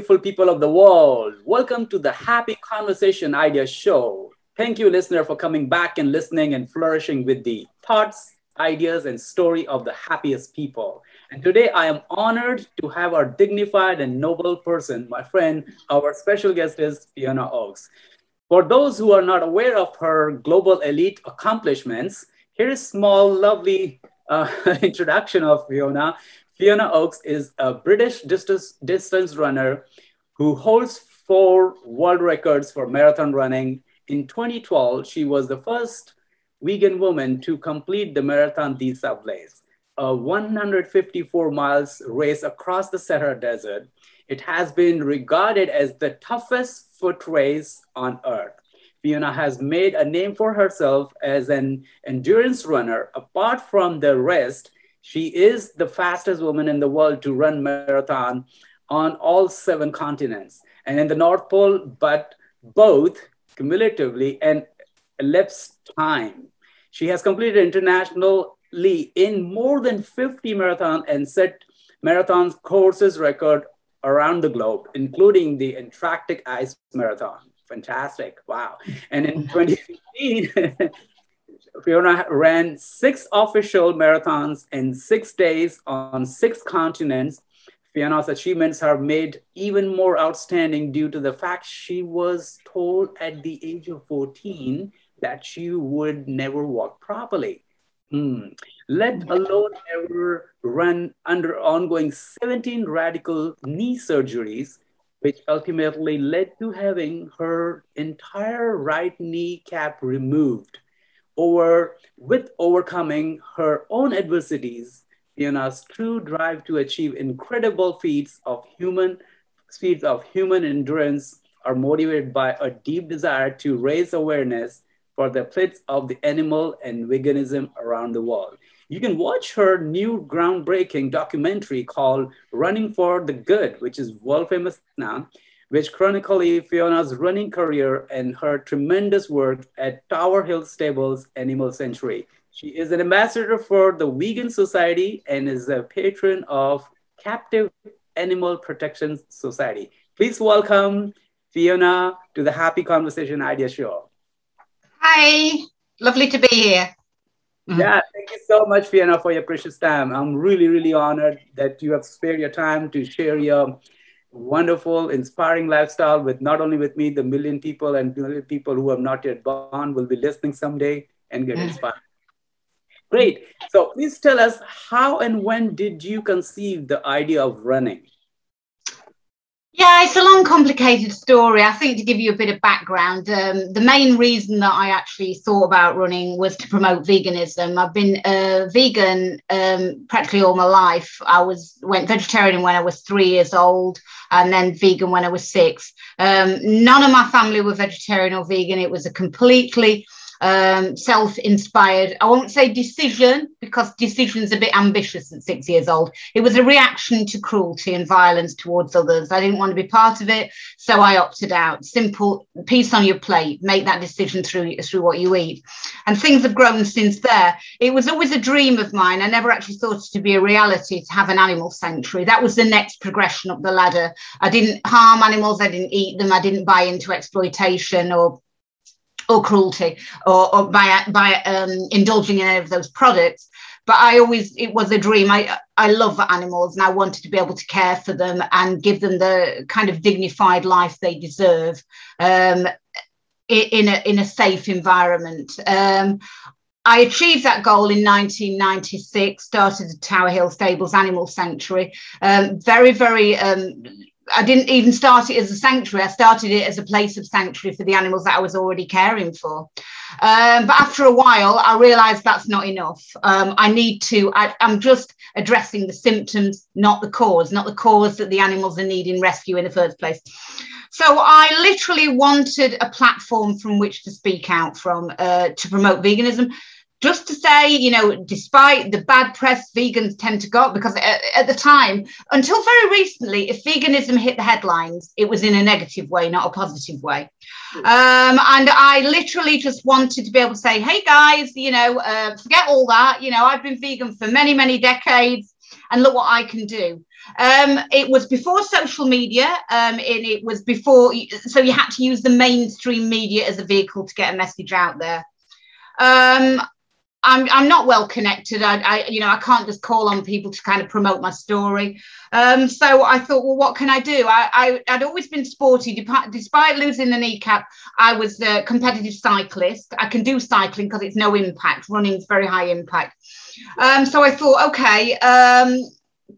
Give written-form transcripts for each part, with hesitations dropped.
beautiful people of the world. Welcome to the Happy Conversation Idea Show. Thank you, listener, for coming back and listening and flourishing with the thoughts, ideas, and story of the happiest people. And today I am honored to have our dignified and noble person, my friend, our special guest is Fiona Oakes. For those who are not aware of her global elite accomplishments, here is a small, lovely introduction of Fiona. Fiona Oakes is a British distance runner who holds 4 world records for marathon running. In 2012, she was the first vegan woman to complete the Marathon des Sables, a 154 miles race across the Sahara Desert. It has been regarded as the toughest foot race on earth. Fiona has made a name for herself as an endurance runner. Apart from the rest, she is the fastest woman in the world to run marathon on all 7 continents and in the North Pole, but both cumulatively and elapsed time. She has completed internationally in more than 50 marathons and set marathon courses record around the globe, including the Antarctic Ice Marathon. Fantastic, wow. And in 2015, Fiona ran 6 official marathons in 6 days on 6 continents. Fiona's achievements are made even more outstanding due to the fact she was told at the age of 14 that she would never walk properly, let alone ever run under ongoing 17 radical knee surgeries, which ultimately led to having her entire right kneecap removed. With overcoming her own adversities, Fiona's true drive to achieve incredible feats of human endurance are motivated by a deep desire to raise awareness for the plights of the animal and veganism around the world. You can watch her new groundbreaking documentary called Running for the Good, which is world famous now, which chronicles Fiona's running career and her tremendous work at Tower Hill Stables Animal Sanctuary. She is an ambassador for the Vegan Society and is a patron of Captive Animal Protection Society. Please welcome Fiona to the Happy Conversation Idea Show. Hi, lovely to be here. Yeah, thank you so much, Fiona, for your precious time. I'm really, really honored that you have spared your time to share your wonderful, inspiring lifestyle with not only with me, the million people and million people who have not yet born will be listening someday and get inspired. Great. So please tell us, how and when did you conceive the idea of running? Yeah, it's a long, complicated story. I think to give you a bit of background, the main reason that I actually thought about running was to promote veganism. I've been vegan practically all my life. Went vegetarian when I was 3 years old and then vegan when I was 6. None of my family were vegetarian or vegan. It was a completely self-inspired, I won't say decision, because decision's a bit ambitious at 6 years old. It was a reaction to cruelty and violence towards others. I didn't want to be part of it, so I opted out. Simple, piece on your plate, make that decision through what you eat. And things have grown since there. It was always a dream of mine. I never actually thought it to be a reality to have an animal sanctuary. That was the next progression up the ladder. I didn't harm animals, I didn't eat them, I didn't buy into exploitation or cruelty or by indulging in any of those products. But it was a dream. I love animals and I wanted to be able to care for them and give them the kind of dignified life they deserve in a safe environment. I achieved that goal in 1996, started the Tower Hill Stables Animal Sanctuary. I didn't even start it as a sanctuary. I started it as a place of sanctuary for the animals that I was already caring for. But after a while, I realized that's not enough. I'm just addressing the symptoms, not the cause that the animals are needing rescue in the first place. So I literally wanted a platform from which to speak out from, to promote veganism. Just to say, you know, despite the bad press vegans tend to got, because at the time, until very recently, if veganism hit the headlines, it was in a negative way, not a positive way. And I literally just wanted to be able to say, hey, guys, you know, forget all that. You know, I've been vegan for many, many decades and look what I can do. It was before social media, and it was before, so you had to use the mainstream media as a vehicle to get a message out there. I'm not well connected. I can't just call on people to kind of promote my story. So I thought, well, what can I do? I'd always been sporty. Despite losing the kneecap, I was a competitive cyclist. I can do cycling because it's no impact. Running is very high impact. So I thought, okay,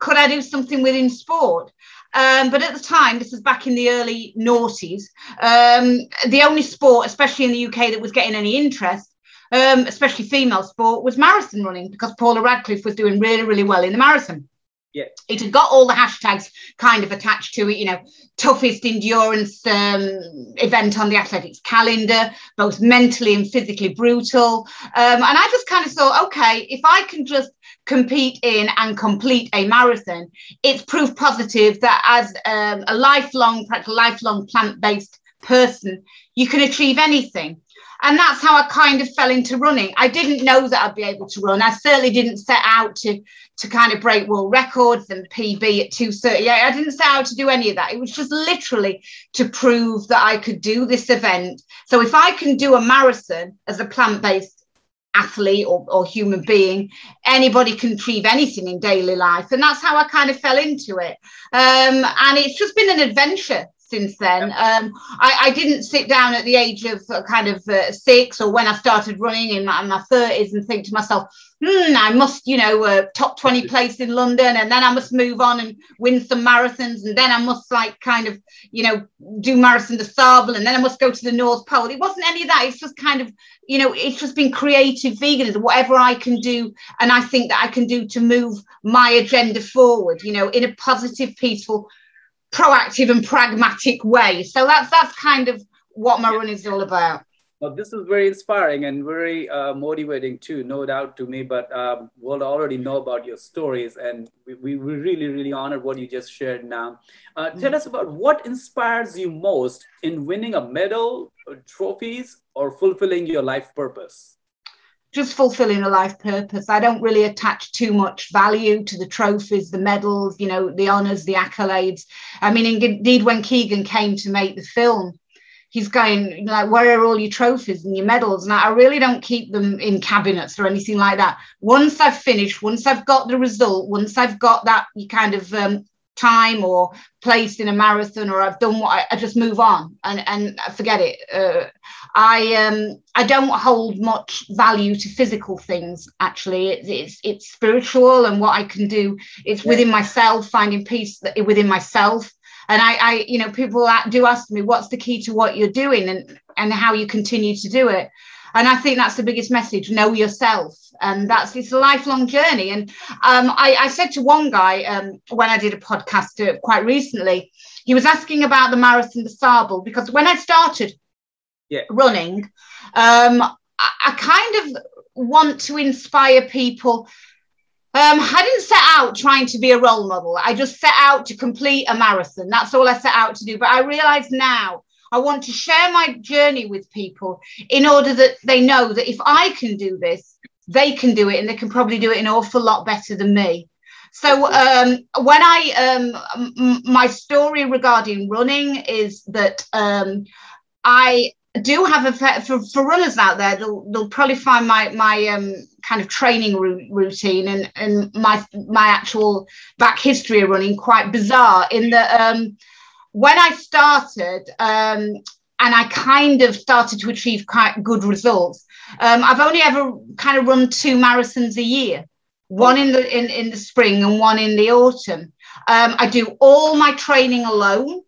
could I do something within sport? But at the time, this was back in the early noughties, the only sport, especially in the UK, that was getting any interest, especially female sport, was marathon running, because Paula Radcliffe was doing really, really well in the marathon. Yeah. It had got all the hashtags kind of attached to it, toughest endurance event on the athletics calendar, both mentally and physically brutal. And I just kind of thought, okay, if I can just compete in and complete a marathon, it's proof positive that as a lifelong plant-based person, you can achieve anything. And that's how I kind of fell into running. I didn't know that I'd be able to run. I certainly didn't set out to kind of break world records and PB at 2:30. I didn't set out to do any of that. It was just literally to prove that I could do this event. So if I can do a marathon as a plant-based athlete or human being, anybody can achieve anything in daily life. And that's how I kind of fell into it. And it's just been an adventure since then. I didn't sit down at the age of 6, or when I started running in my 30s, and think to myself, I must, top 20 place in London, and then I must move on and win some marathons, and then I must do Marathon de Sables, and then I must go to the North Pole. It wasn't any of that. It's just kind of, it's just been creative veganism, whatever I can do, and I think that I can do to move my agenda forward, in a positive, peaceful, proactive and pragmatic way. So that's kind of what my run is all about. Well, this is very inspiring and very motivating too, no doubt to me, but we'll already know about your stories, and we really, really honored what you just shared now. Tell us about what inspires you most in winning a medal, or trophies, or fulfilling your life purpose. Just fulfilling a life purpose. I don't really attach too much value to the trophies, the medals, the honours, the accolades. I mean, indeed, when Keegan came to make the film, he's going like, where are all your trophies and your medals? And I really don't keep them in cabinets or anything like that. Once I've finished, once I've got the result, once I've got that kind of time or place in a marathon, or I've done what I just move on and forget it. I don't hold much value to physical things. Actually, it's spiritual, and what I can do, it's within myself, finding peace within myself. And I people do ask me, what's the key to what you're doing and how you continue to do it? And I think that's the biggest message: know yourself. And it's a lifelong journey. And I said to one guy when I did a podcast quite recently, he was asking about the Marathon de Sables, because when I started running, I kind of want to inspire people. I didn't set out trying to be a role model. I just set out to complete a marathon. That's all I set out to do. But I realize now I want to share my journey with people in order that they know that if I can do this, they can do it, and they can probably do it an awful lot better than me. So when my story regarding running is that I do have for runners out there, they'll probably find my kind of training routine and my actual back history of running quite bizarre, in that when I started and I kind of started to achieve quite good results, I've only ever kind of run 2 marathons a year, one in the spring and one in the autumn. I do all my training alone.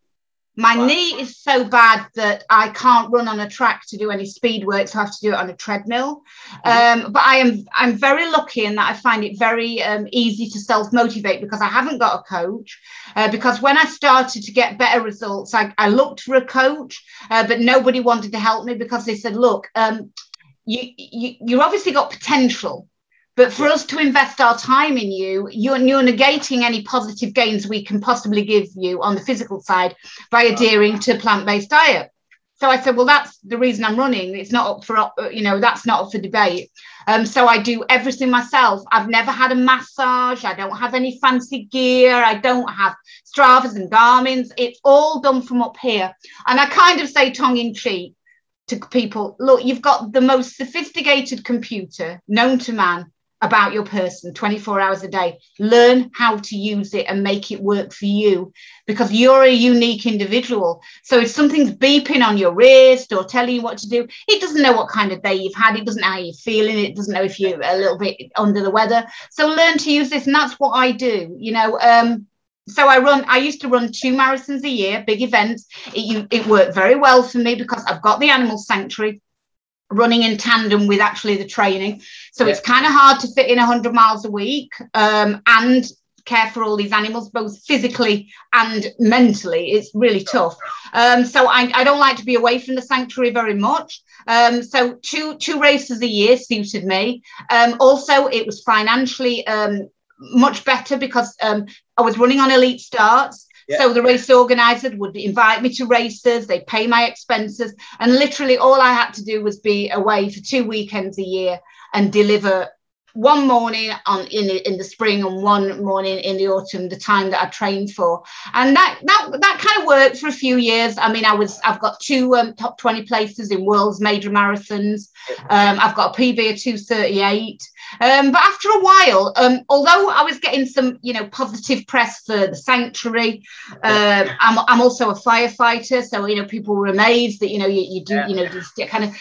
My knee is so bad that I can't run on a track to do any speed work, so I have to do it on a treadmill. But I'm very lucky in that I find it very easy to self-motivate, because I haven't got a coach. Because when I started to get better results, I looked for a coach, but nobody wanted to help me, because they said, look, you've obviously got potential, but for us to invest our time in you're negating any positive gains we can possibly give you on the physical side by adhering to a plant-based diet. So I said, well, that's the reason I'm running. It's not up for, that's not up for debate. So I do everything myself. I've never had a massage. I don't have any fancy gear. I don't have Stravas and Garmins. It's all done from up here. And I kind of say tongue in cheek to people, look, you've got the most sophisticated computer known to man about your person 24 hours a day. Learn how to use it and make it work for you, because you're a unique individual. So if something's beeping on your wrist or telling you what to do, it doesn't know what kind of day you've had. It doesn't know how you're feeling. It doesn't know if you're a little bit under the weather. So learn to use this. And that's what I do, So I used to run 2 marathons a year, big events. It worked very well for me because I've got the animal sanctuary running in tandem with actually the training. So it's kind of hard to fit in 100 miles a week and care for all these animals, both physically and mentally. It's really tough. So I don't like to be away from the sanctuary very much. So two races a year suited me. Also, it was financially much better because I was running on elite starts. Yeah. So the race organizer would invite me to races, they pay my expenses, and literally all I had to do was be away for 2 weekends a year and deliver one morning in the spring and one morning in the autumn, the time that I trained for. And that kind of worked for a few years. I mean, I've got 2 top 20 places in world's major marathons. I've got a PB of 2:38. But after a while, although I was getting some, positive press for the sanctuary, I'm also a firefighter. So, people were amazed that, you do, this kind of,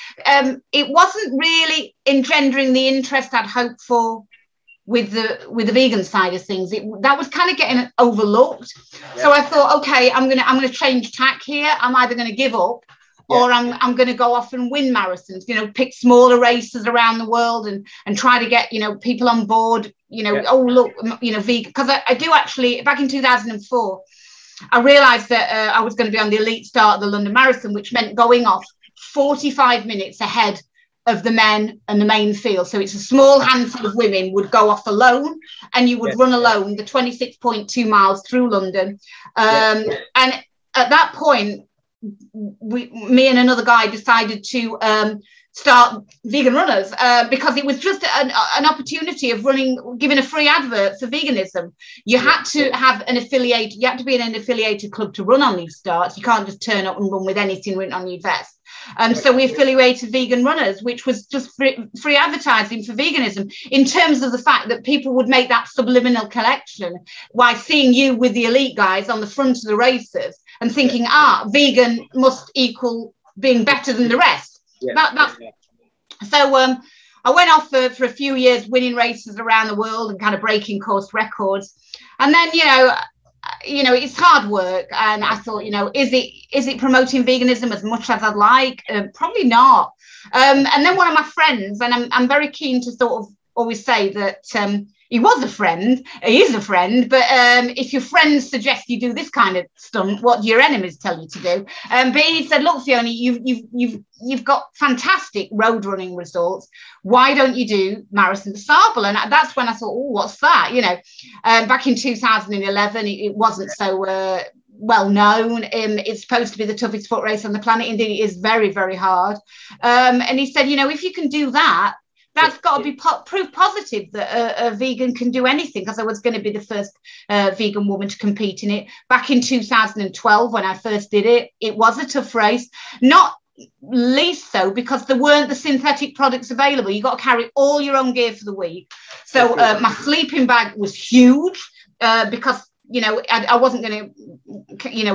it wasn't really engendering the interest I'd hoped for with the vegan side of things. That was kind of getting overlooked. Yeah. So I thought, okay, I'm gonna change tack here. I'm either going to give up, or I'm going to go off and win marathons, pick smaller races around the world and try to get, people on board, oh, look, vegan. Because I do actually, back in 2004, I realised that I was going to be on the elite start of the London Marathon, which meant going off 45 minutes ahead of the men and the main field. So it's a small handful of women would go off alone, and you would run alone the 26.2 miles through London. And at that point, me and another guy decided to start Vegan Runners because it was just an opportunity of giving a free advert for veganism. You had to have you had to be in an affiliated club to run on these starts. You can't just turn up and run with anything written on your vest. So we affiliated Vegan Runners, which was just free advertising for veganism, in terms of the fact that people would make that subliminal connection while seeing you with the elite guys on the front of the races and thinking, vegan must equal being better than the rest. So I went off for a few years, winning races around the world and kind of breaking course records. And then, it's hard work. And I thought, is it promoting veganism as much as I'd like? Probably not. And then one of my friends, and I'm very keen to sort of always say that he was a friend, he is a friend, but if your friends suggest you do this kind of stunt, what do your enemies tell you to do? But he said, look, Fiona, you've got fantastic road running results. Why don't you do Marathon des Sables? And that's when I thought, oh, what's that? Back in 2011, it wasn't so well known. It's supposed to be the toughest foot race on the planet. Indeed, it is very, very hard. And he said, if you can do that, that's got to be proof positive that a vegan can do anything, because I was going to be the first vegan woman to compete in it. Back in 2012, when I first did it, it was a tough race, not least so because there weren't the synthetic products available. You got to carry all your own gear for the week. So my sleeping bag was huge because I wasn't going to,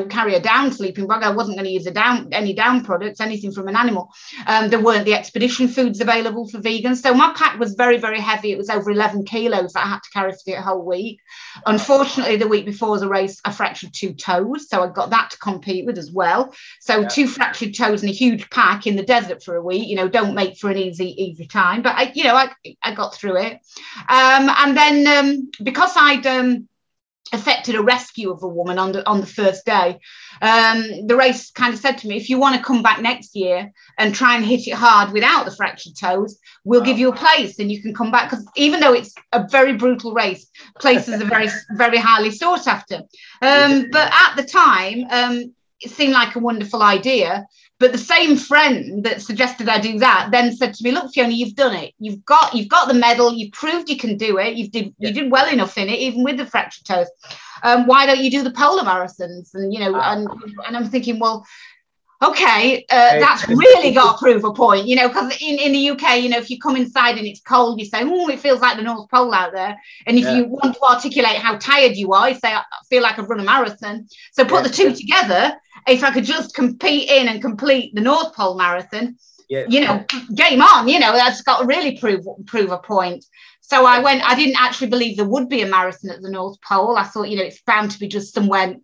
carry a down sleeping bag. I wasn't going to use any down products, anything from an animal. There weren't the expedition foods available for vegans. So my pack was very, very heavy. It was over 11 kilos that I had to carry for the whole week. Unfortunately, the week before the race, I fractured 2 toes. So I got that to compete with as well. So 2 fractured toes and a huge pack in the desert for a week, don't make for an easy time. But I got through it. And then because I'd effected a rescue of a woman on the first day, the race kind of said to me, if you want to come back next year and try and hit it hard without the fractured toes, we'll give you a place and you can come back, because even though it's a very brutal race, places are very, very highly sought after. But at the time, it seemed like a wonderful idea. But the same friend that suggested I do that then said to me, look, Fiona, you've done it. You've got the medal. You've proved you can do it. You did well enough in it, even with the fractured toes. Why don't you do the polar marathons? And, and I'm thinking, well, okay, that's really got to prove a point, because in the UK, if you come inside and it's cold, you say, oh, it feels like the North Pole out there. And if you want to articulate how tired you are, you say, I feel like I've run a marathon. So put the two together. If I could just compete in and complete the North Pole Marathon, game on, that's got to really prove a point. So I went. I didn't actually believe there would be a marathon at the North Pole. I thought, it's bound to be just somewhere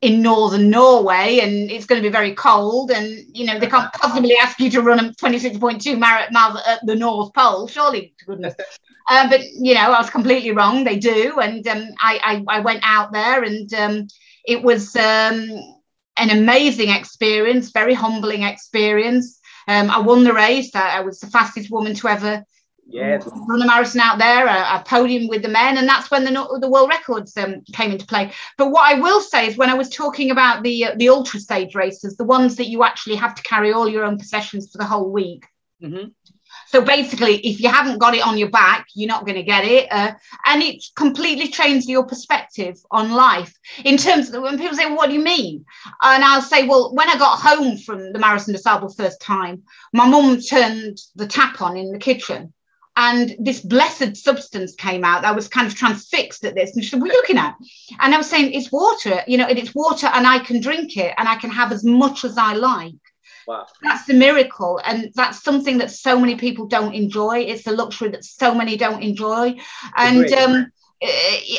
in northern Norway, and it's going to be very cold, and they can't possibly ask you to run a 26.2 miles at the North Pole, surely, to goodness. But I was completely wrong. They do, and I went out there, and it was an amazing experience, very humbling experience. I won the race. I was the fastest woman to ever run a marathon out there. I podiumed with the men, and that's when the world records came into play. But what I will say is, when I was talking about the ultra stage races, the ones that you actually have to carry all your own possessions for the whole week. Mm-hmm. So basically, if you haven't got it on your back, you're not going to get it. And it completely changes your perspective on life. In terms of when people say, well, what do you mean? And I'll say, well, when I got home from the Marathon des Sables first time, my mum turned the tap on in the kitchen, and this blessed substance came out. I was kind of transfixed at this. And she said, what are you looking at? And I was saying, it's water, it's water, and I can drink it, and I can have as much as I like. Wow. That's the miracle, and that's something that so many people don't enjoy. It's a luxury that so many don't enjoy. And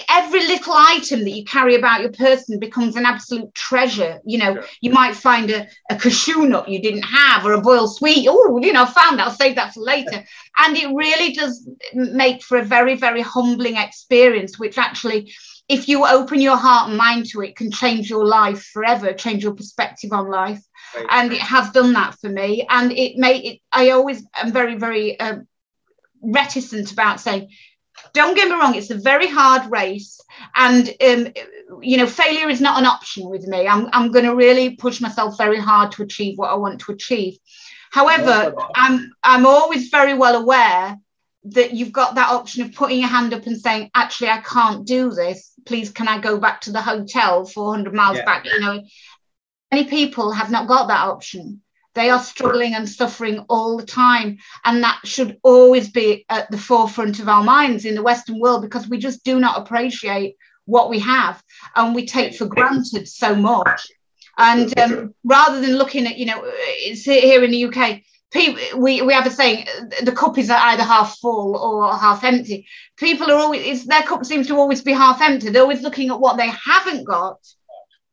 every little item that you carry about your person becomes an absolute treasure. You might find a cashew nut you didn't have, or a boiled sweet. Oh, I found that, I'll save that for later. And it really does make for a very, very humbling experience, which actually, if you open your heart and mind to it, can change your life forever, change your perspective on life. Right. And it has done that for me. And I always am very, very reticent about saying, don't get me wrong, it's a very hard race. And, failure is not an option with me. I'm going to really push myself very hard to achieve what I want to achieve. However, I'm always very well aware that you've got that option of putting your hand up and saying, actually, I can't do this. Please, can I go back to the hotel 400 miles back? Many people have not got that option. They are struggling and suffering all the time. And that should always be at the forefront of our minds in the Western world, because we just do not appreciate what we have, and we take for granted so much. And rather than looking at, it's here in the UK, people, we have a saying, the cup is either half full or half empty. People are always, their cup seems to always be half empty. They're always looking at what they haven't got,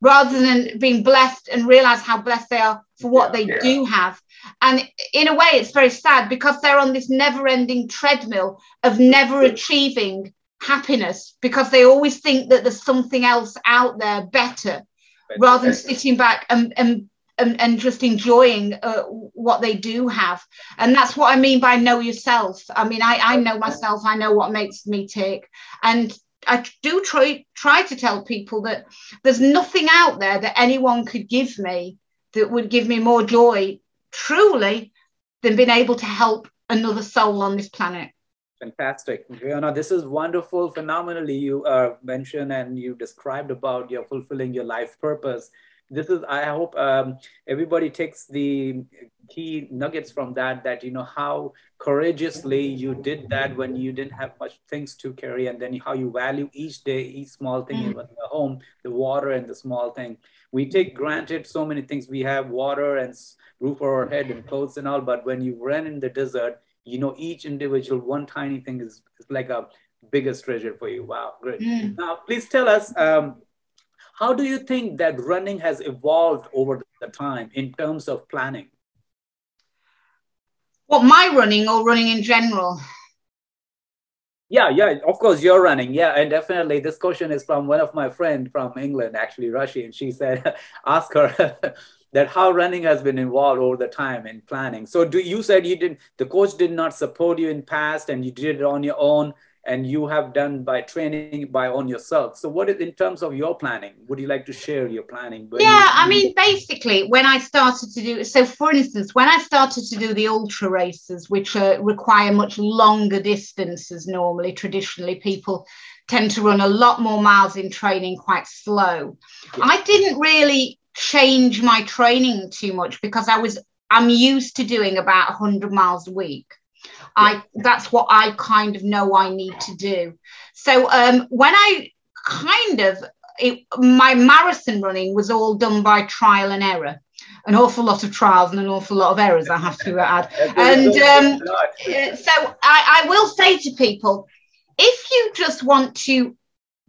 rather than being blessed and realize how blessed they are for what they do have. And in a way, it's very sad, because they're on this never-ending treadmill of never achieving happiness, because they always think that there's something else out there better, rather than sitting back and just enjoying what they do have. And that's what I mean by know yourself. I mean, I know myself. I know what makes me tick. And I do try to tell people that there's nothing out there that anyone could give me that would give me more joy, truly, than being able to help another soul on this planet. Fantastic. Fiona, this is wonderful. Phenomenally, you mentioned and you described about your fulfilling your life purpose. This is, I hope everybody takes the key nuggets from that, how courageously you did that when you didn't have much things to carry, and then how you value each day, each small thing in the home, the water and the small thing. We take granted so many things. We have water and roof over our head and clothes and all, but when you run in the desert, each individual, one tiny thing is like a biggest treasure for you. Wow, great. Now, please tell us, how do you think that running has evolved over the time in terms of planning? What, my running or running in general? Yeah, of course, you're running. Yeah, and definitely this question is from one of my friends from England, actually, Rashi, and she said, ask her that how running has been involved over the time in planning. So you said the coach did not support you in past and you did it on your own. and you have done by training by on yourself. So what is in terms of your planning? Would you like to share your planning when Yeah, you? I mean, basically, when I started to do, so for instance, when I started to do the ultra races, which require much longer distances normally, traditionally, people tend to run a lot more miles in training quite slow. Yeah. I didn't really change my training too much because I'm used to doing about 100 miles a week. Yeah. That's what I kind of know I need to do. So when I kind of my marathon running was all done by trial and error, an awful lot of trials and an awful lot of errors, I have to add. And so I will say to people, if you just want to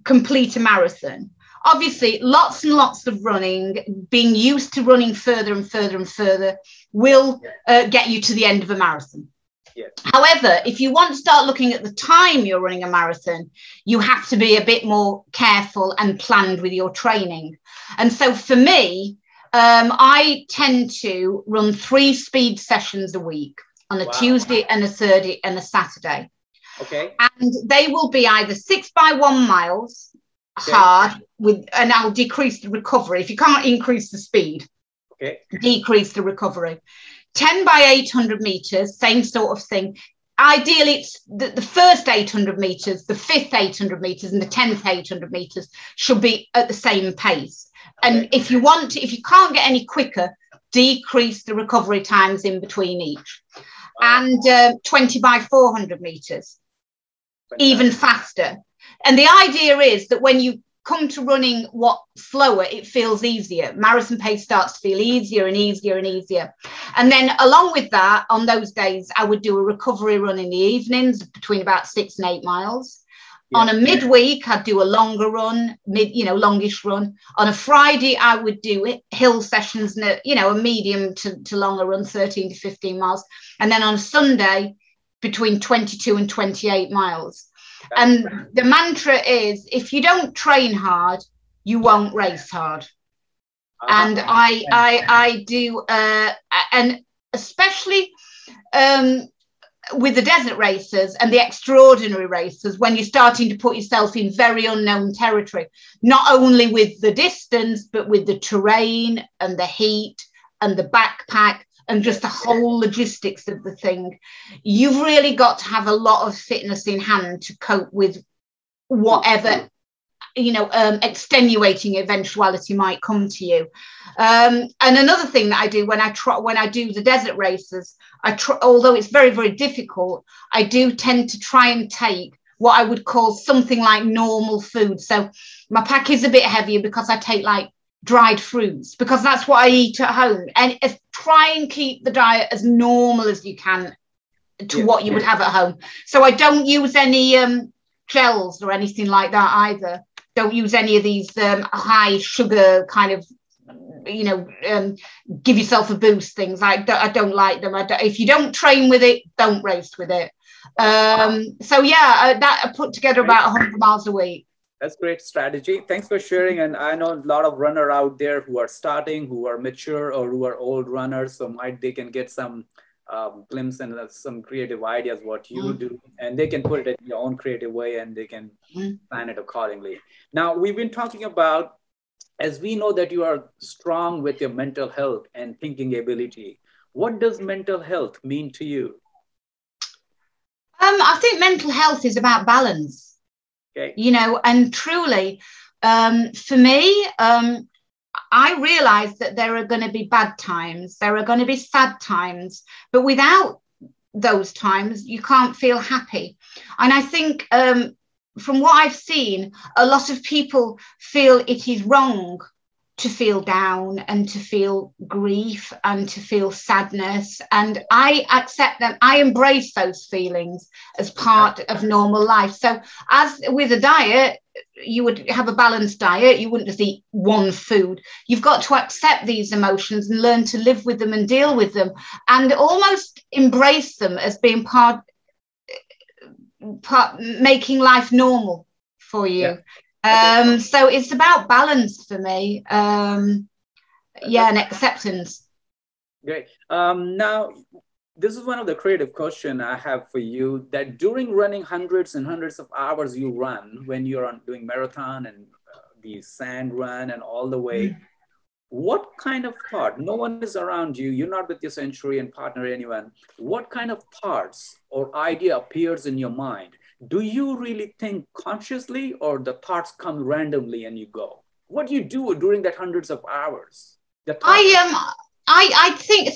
complete a marathon, obviously lots and lots of running, being used to running further and further and further will get you to the end of a marathon. Yeah. However, if you want to start looking at the time you're running a marathon, you have to be a bit more careful and planned with your training. And so for me, I tend to run 3 speed sessions a week on a Tuesday and a Thursday and a Saturday. Okay. And they will be either 6 by 1 miles hard and I'll decrease the recovery. If you can't increase the speed, decrease the recovery. 10 by 800 meters, same sort of thing. Ideally, it's the first 800 meters, the 5th 800 meters, and the 10th 800 meters should be at the same pace. And if you can't get any quicker, decrease the recovery times in between each. And 20 by 400 meters, even faster. And the idea is that when you come to running slower, it feels easier. Marathon pace starts to feel easier and easier and easier. And then along with that, on those days, I would do a recovery run in the evenings between about 6 and 8 miles. Yeah. On a midweek, I'd do a longer run, longish run. On a Friday, I would do hill sessions, a medium to longer run, 13 to 15 miles. And then on a Sunday, between 22 and 28 miles. And the mantra is, if you don't train hard, you won't race hard. And I do, and especially with the desert races and the extraordinary races, when you're starting to put yourself in very unknown territory, not only with the distance, but with the terrain and the heat and the backpack, and just the whole logistics of the thing, you've really got to have a lot of fitness in hand to cope with whatever, extenuating eventuality might come to you. And another thing that I do when I do the desert races, although it's very, very difficult, I do tend to try and take what I would call something like normal food. So my pack is a bit heavier because I take like dried fruits, because that's what I eat at home, and try and keep the diet as normal as you can to what you would have at home. So I don't use any gels or anything like that either. Don't use any of these high sugar kind of, give yourself a boost things. I don't like them. If you don't train with it, don't race with it. So yeah, that I put together about 100 miles a week. That's great strategy. Thanks for sharing. And I know a lot of runners out there who are starting, who are mature or who are old runners. So they can get some glimpse and some creative ideas what you do, and they can put it in their own creative way and they can plan it accordingly. Now, we've been talking about, as we know that you are strong with your mental health and thinking ability. What does mental health mean to you? I think mental health is about balance. And truly, for me, I realize that there are going to be bad times, there are going to be sad times, but without those times, you can't feel happy. And I think from what I've seen, a lot of people feel it is wrong to feel down and to feel grief and to feel sadness. And I accept them. I embrace those feelings as part of normal life. So as with a diet, you would have a balanced diet. You wouldn't just eat one food. You've got to accept these emotions and learn to live with them and deal with them and almost embrace them as being part making life normal for you. Yeah. So it's about balance for me. And acceptance. Great. Now, This is one of the creative question I have for you, that during running hundreds and hundreds of hours you run when you're on doing marathon and the sand run and all the way, what kind of thought, no one is around you, you're not with your century and partner, anyone, what kind of thoughts or idea appears in your mind? Do you really think consciously, or the thoughts come randomly and you go? What do you do during that hundreds of hours? The thought. I think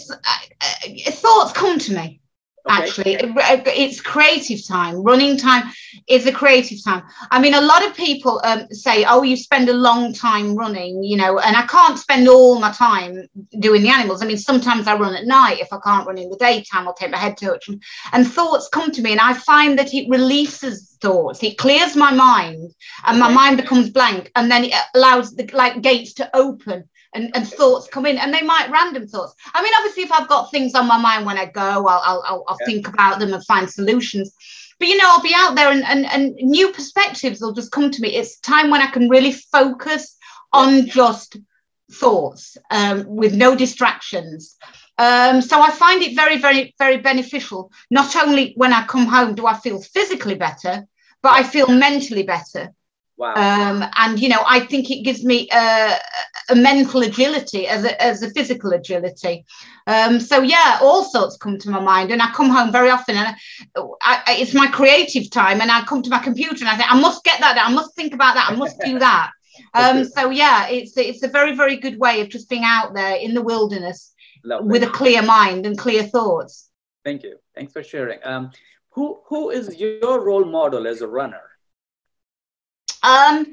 thoughts come to me. Okay. Actually, it's creative time. Running time is a creative time. I mean, a lot of people say, oh, you spend a long time running, you know, and I can't spend all my time doing the animals. I mean, sometimes I run at night. If I can't run in the daytime, I'll take my head torch, and thoughts come to me, and I find that it releases thoughts. It clears my mind, and my mind becomes blank, and then it allows the gates to open. And thoughts come in, and they might random thoughts. I mean, obviously, if I've got things on my mind when I go, I'll think about them and find solutions. But, you know, I'll be out there and new perspectives will just come to me. It's time when I can really focus on just thoughts with no distractions. So I find it very, very, very beneficial. Not only when I come home do I feel physically better, but I feel mentally better. Wow. And, you know, I think it gives me a mental agility as a physical agility. So, yeah, all sorts come to my mind. And I come home very often, and it's my creative time. And I come to my computer and I say, I must get that down. I must think about that. I must do that. So, yeah, it's a very, very good way of just being out there in the wilderness. Lovely. With a clear mind and clear thoughts. Thank you. Thanks for sharing. Who is your role model as a runner? I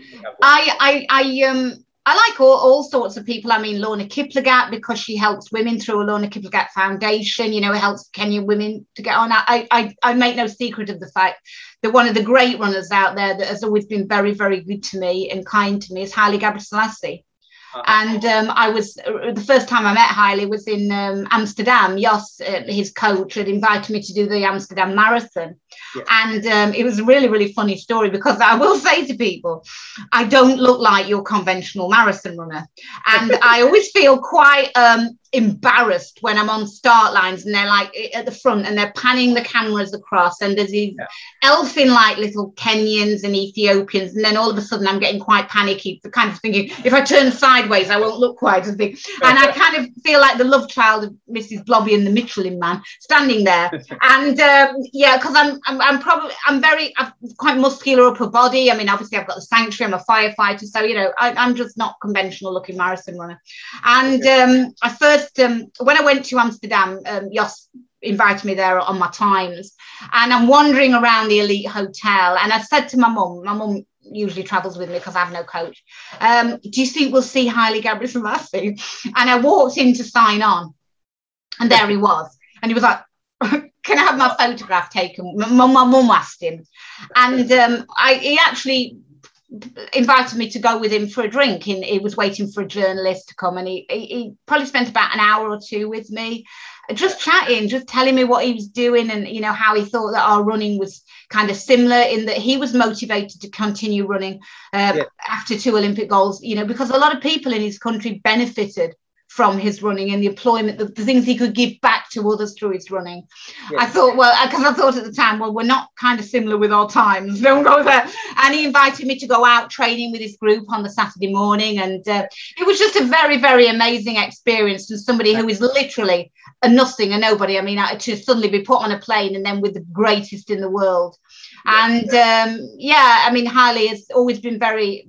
like all sorts of people. I mean, Lorna Kiplagat, because she helps women through a Lorna Kiplagat Foundation, you know, it helps Kenyan women to get on. I make no secret of the fact that one of the great runners out there that has always been very, very good to me and kind to me is Haile Gebrselassie. And I was, the first time I met Haile was in Amsterdam. Jos, his coach, had invited me to do the Amsterdam Marathon. Yes. And it was a really, really funny story, because I will say to people, I don't look like your conventional marathon runner. And I always feel quite embarrassed when I'm on start lines and they're like at the front and they're panning the cameras across, and there's these elfin like little Kenyans and Ethiopians, and then all of a sudden I'm getting quite panicky, kind of thinking if I turn sideways I won't look quite as big, and I kind of feel like the love child of Mrs. Blobby and the Michelin Man standing there. And yeah, because I'm quite muscular upper body. I mean, obviously I've got the sanctuary, I'm a firefighter, so you know I'm just not conventional looking marathon runner. And I first when I went to Amsterdam, Jos invited me there on my times, and I'm wandering around the elite hotel, and I said to my mum usually travels with me because I have no coach, do you think we'll see Haile Gebrselassie? And I walked in to sign on, and there he was, and he was like, can I have my photograph taken? My mum asked him, and he actually invited me to go with him for a drink. He was waiting for a journalist to come, and he probably spent about an hour or two with me, just chatting, just telling me what he was doing, and you know how he thought that our running was kind of similar, in that he was motivated to continue running after 2 Olympic goals, you know, because a lot of people in his country benefited from his running and the employment, the things he could give back to others through his running. Yes. I thought, well, because I thought at the time, well, we're not kind of similar with our times, don't go there. And he invited me to go out training with his group on the Saturday morning, and it was just a very, very amazing experience. And somebody who is literally a nothing, a nobody. I mean, to suddenly be put on a plane and then with the greatest in the world. And yeah, I mean, Haile has always been very,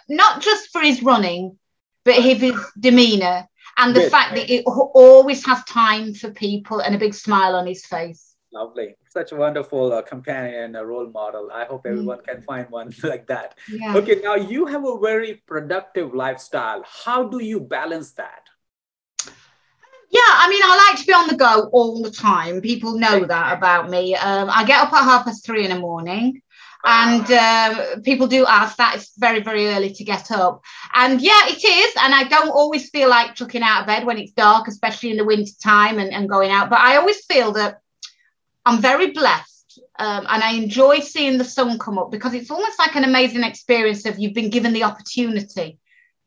not just for his running, but his demeanour and the fact that he always has time for people and a big smile on his face. Lovely. Such a wonderful companion, a role model. I hope everyone can find one like that. Yeah. Okay, now you have a very productive lifestyle. How do you balance that? Yeah, I mean, I like to be on the go all the time. People know that about me. I get up at 3:30 in the morning. And people do ask that. It's very, very early to get up. And yeah, it is. And I don't always feel like chucking out of bed when it's dark, especially in the winter time and going out. But I always feel that I'm very blessed. And I enjoy seeing the sun come up, because it's almost like an amazing experience of you've been given the opportunity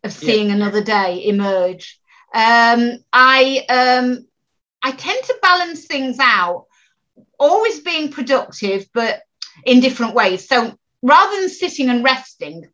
of seeing another day emerge. I tend to balance things out, always being productive, but in different ways. So rather than sitting and resting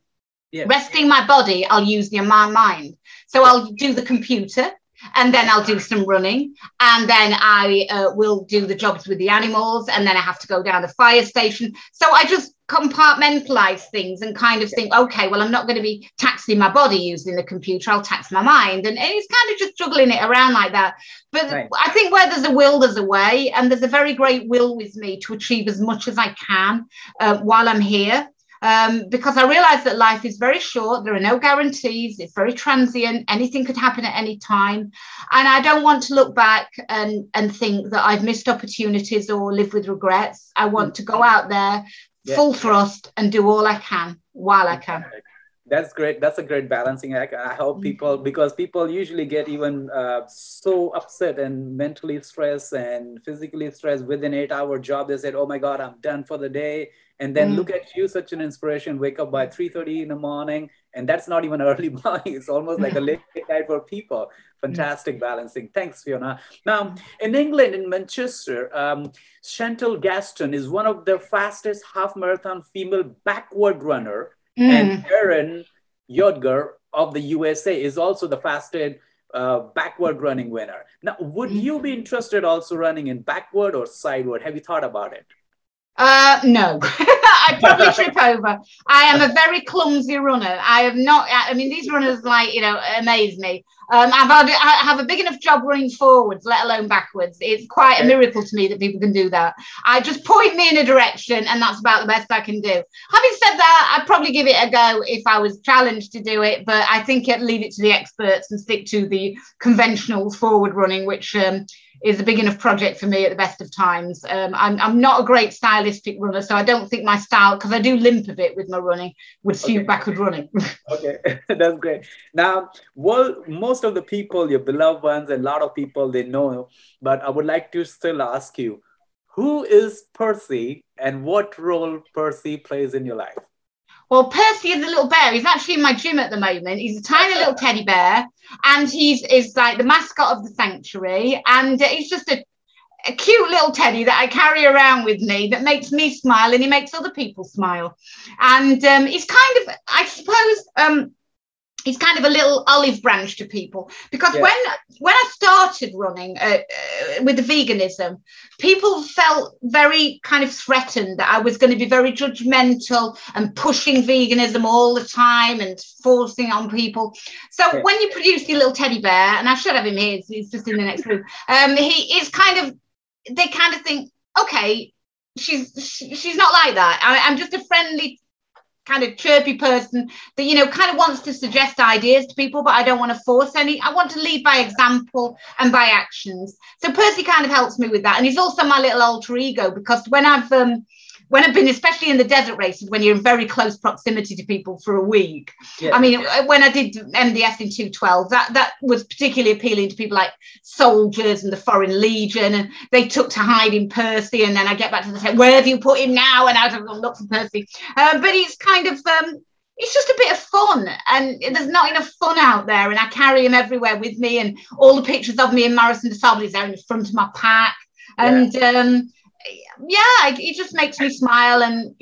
my body, I'll use my mind. So I'll do the computer, and then I'll do some running, and then I will do the jobs with the animals, and then I have to go down the fire station. So I just compartmentalize things and kind of think, okay, well, I'm not going to be taxing my body using the computer, I'll tax my mind. And it's kind of just juggling it around like that. But I think where there's a will, there's a way, and there's a very great will with me to achieve as much as I can while I'm here. Because I realize that life is very short. There are no guarantees. It's very transient. Anything could happen at any time. And I don't want to look back and think that I've missed opportunities or live with regrets. I want to go out there full thrust and do all I can while I can. That's great. That's a great balancing act. I hope people, because people usually get even so upset and mentally stressed and physically stressed within 8-hour job. They said, oh my God, I'm done for the day. And then look at you, such an inspiration, wake up by 3:30 in the morning. And that's not even early morning. It's almost like a late night for people. Fantastic balancing. Thanks, Fiona. Now, in England, in Manchester, Chantal Gaston is one of the fastest half marathon female backward runner. And Erin Yodger of the USA is also the fastest backward running winner. Now, would you be interested also running in backward or sideward? Have you thought about it? No, I'd probably trip over. I am a very clumsy runner. I have not, I mean, these runners amaze me. I have a big enough job running forwards, let alone backwards. It's quite a miracle to me that people can do that. I just point me in a direction and that's about the best I can do. Having said that, I'd probably give it a go if I was challenged to do it, but I think I'd leave it to the experts and stick to the conventional forward running, which is a big enough project for me at the best of times. I'm not a great stylistic runner, so I don't think my style, because I do limp a bit with my running, would suit backward running. Okay, that's great. Now, well, most of the people, your beloved ones, and a lot of people, they know, but I would like to still ask you, who is Percy and what role Percy plays in your life? Well, Percy is a little bear. He's actually in my gym at the moment. He's a tiny little teddy bear, and is like the mascot of the sanctuary. And he's just a cute little teddy that I carry around with me that makes me smile, and he makes other people smile. And he's kind of, I suppose, he's kind of a little olive branch to people, because when I started running with the veganism, people felt very kind of threatened that I was going to be very judgmental and pushing veganism all the time and forcing on people. So when you produce your little teddy bear, and I should have him here, he's just in the next room, he is kind of, they kind of think, okay, she's not like that. I'm just a friendly, kind of chirpy person that, you know, kind of wants to suggest ideas to people, but I don't want to force any. I want to lead by example and by actions. So Percy kind of helps me with that. And he's also my little alter ego, because when I've been, especially in the desert races, when you're in very close proximity to people for a week. I mean, when I did MDS in 212, that was particularly appealing to people like soldiers and the Foreign Legion, and they took to hiding Percy, and then I get back to the tent, where have you put him now? And I'd have gone look for Percy. But he's kind of, it's just a bit of fun, and there's not enough fun out there, and I carry him everywhere with me, and all the pictures of me in Marathon des Sables are in the front of my pack, and it just makes me smile, and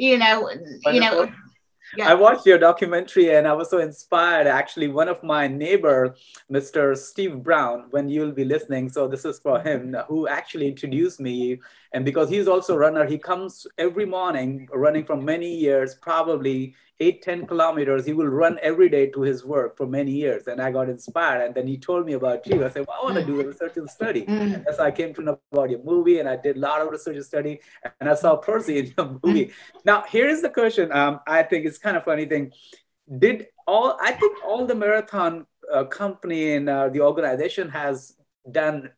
I watched your documentary and I was so inspired. Actually, one of my neighbor, Mr. Steve Brown, when you'll be listening, so this is for him, who actually introduced me. And because he's also a runner, he comes every morning running for many years, probably 8-10 kilometers. He will run every day to his work for many years. And I got inspired. And then he told me about you. I said, well, I want to do a research and study. And that's how I came to know about your movie. And I did a lot of research and study. And I saw Percy in your movie. Now, here is the question. I think it's kind of funny thing. I think all the marathon company and the organization has done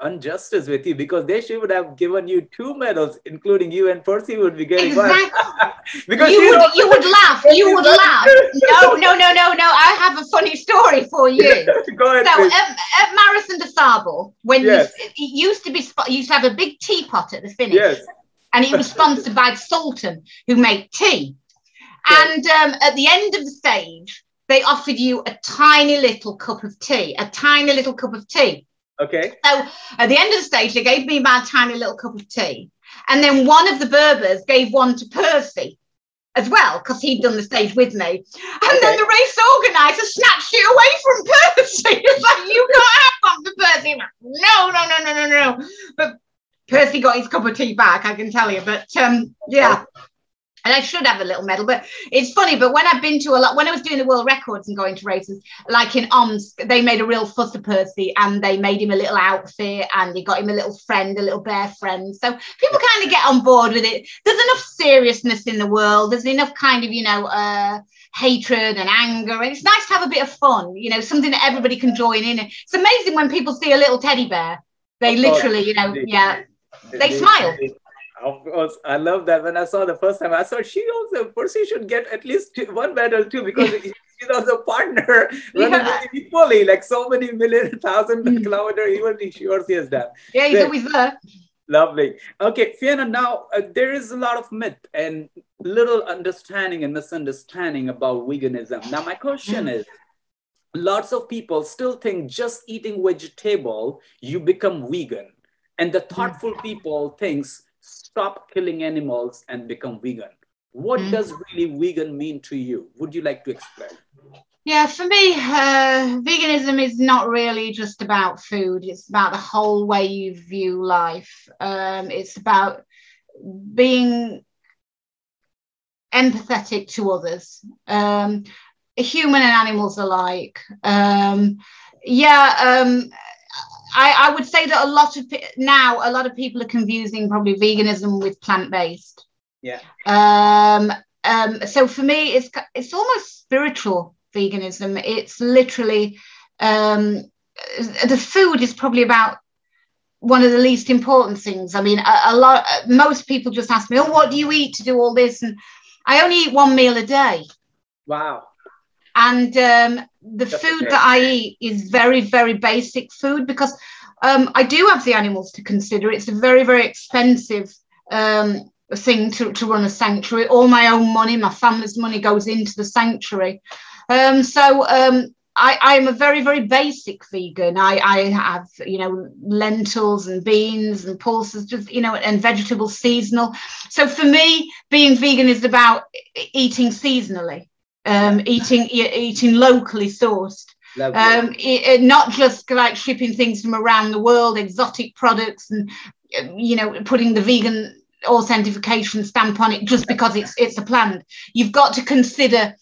injustice with you, because they should have given you 2 medals, including you, and Percy would be getting one. Because you would laugh. You would laugh. No. I have a funny story for you. Go ahead, so at Marathon des Sables, when it used to have a big teapot at the finish, and it was sponsored by Sultan, who made tea. And at the end of the stage, they offered you a tiny little cup of tea, Okay. So at the end of the stage, they gave me my tiny little cup of tea. And then one of the Berbers gave one to Percy as well, because he'd done the stage with me. And then Okay. the race organizer snatched it away from Percy. It's like, you can't have one for Percy. Like, no, no, no, no, no, no. But Percy got his cup of tea back, I can tell you. But yeah. And I should have a little medal, but it's funny. But when I've been to a lot, when I was doing the world records and going to races, like in Omsk, they made a real fuss of Percy, and they made him a little outfit, and they got him a little friend, a little bear friend. So people kind of get on board with it. There's enough seriousness in the world. There's enough kind of, hatred and anger, and it's nice to have a bit of fun. Something that everybody can join in. It's amazing when people see a little teddy bear. They literally, they smile. Of course, I love that. When I saw the first time, I thought Percy should get at least one medal too, because she's also a partner running with him equally, like so many million, thousand kilometers, even sure he has done. Yeah, he's always there. Lovely. Okay, Fiona, now there is a lot of myth and little understanding and misunderstanding about veganism. Now, my question is, lots of people still think just eating vegetable, you become vegan. And the thoughtful people thinks, stop killing animals and become vegan. What does really vegan mean to you? Would you like to explain? Yeah, for me, veganism is not really just about food. It's about the whole way you view life. It's about being empathetic to others, human and animals alike. I would say that a lot of people are confusing probably veganism with plant-based. Yeah. So for me, it's almost spiritual veganism. It's literally the food is probably about one of the least important things. I mean, most people just ask me, "Oh, what do you eat to do all this?" And I only eat one meal a day. Wow. And the food that I eat is very, very basic food, because I do have the animals to consider. It's a very, very expensive thing to run a sanctuary. All my own money, my family's money goes into the sanctuary. I'm a very, very basic vegan. I have, lentils and beans and pulses, just, and vegetables seasonal. So for me, being vegan is about eating seasonally. Eating locally sourced, not just like shipping things from around the world, exotic products, and putting the vegan authentication stamp on it just because it's a plant. You've got to consider,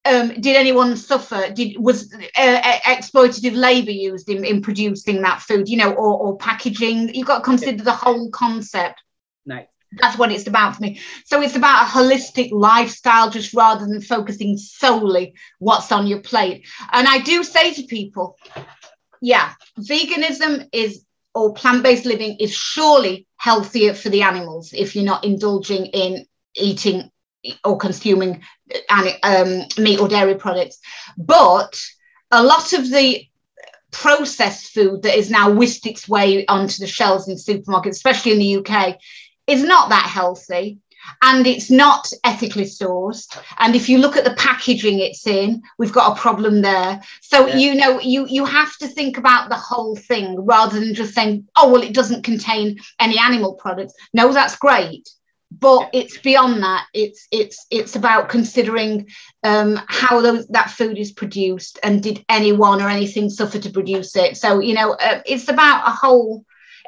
did anyone suffer? Was exploitative labor used in producing that food, or packaging? You've got to consider the whole concept. Nice. That's what it's about for me. So it's about a holistic lifestyle, just rather than focusing solely what's on your plate. And I do say to people, veganism or plant-based living is surely healthier for the animals if you're not indulging in eating or consuming meat or dairy products. But a lot of the processed food that is now whisked its way onto the shelves in supermarkets, especially in the UK, is not that healthy, and it's not ethically sourced. And if you look at the packaging it's in, we've got a problem there. So, you have to think about the whole thing rather than just saying, oh, well, it doesn't contain any animal products. No, that's great. But it's beyond that. It's about considering how that food is produced, and did anyone or anything suffer to produce it. So, it's about a whole...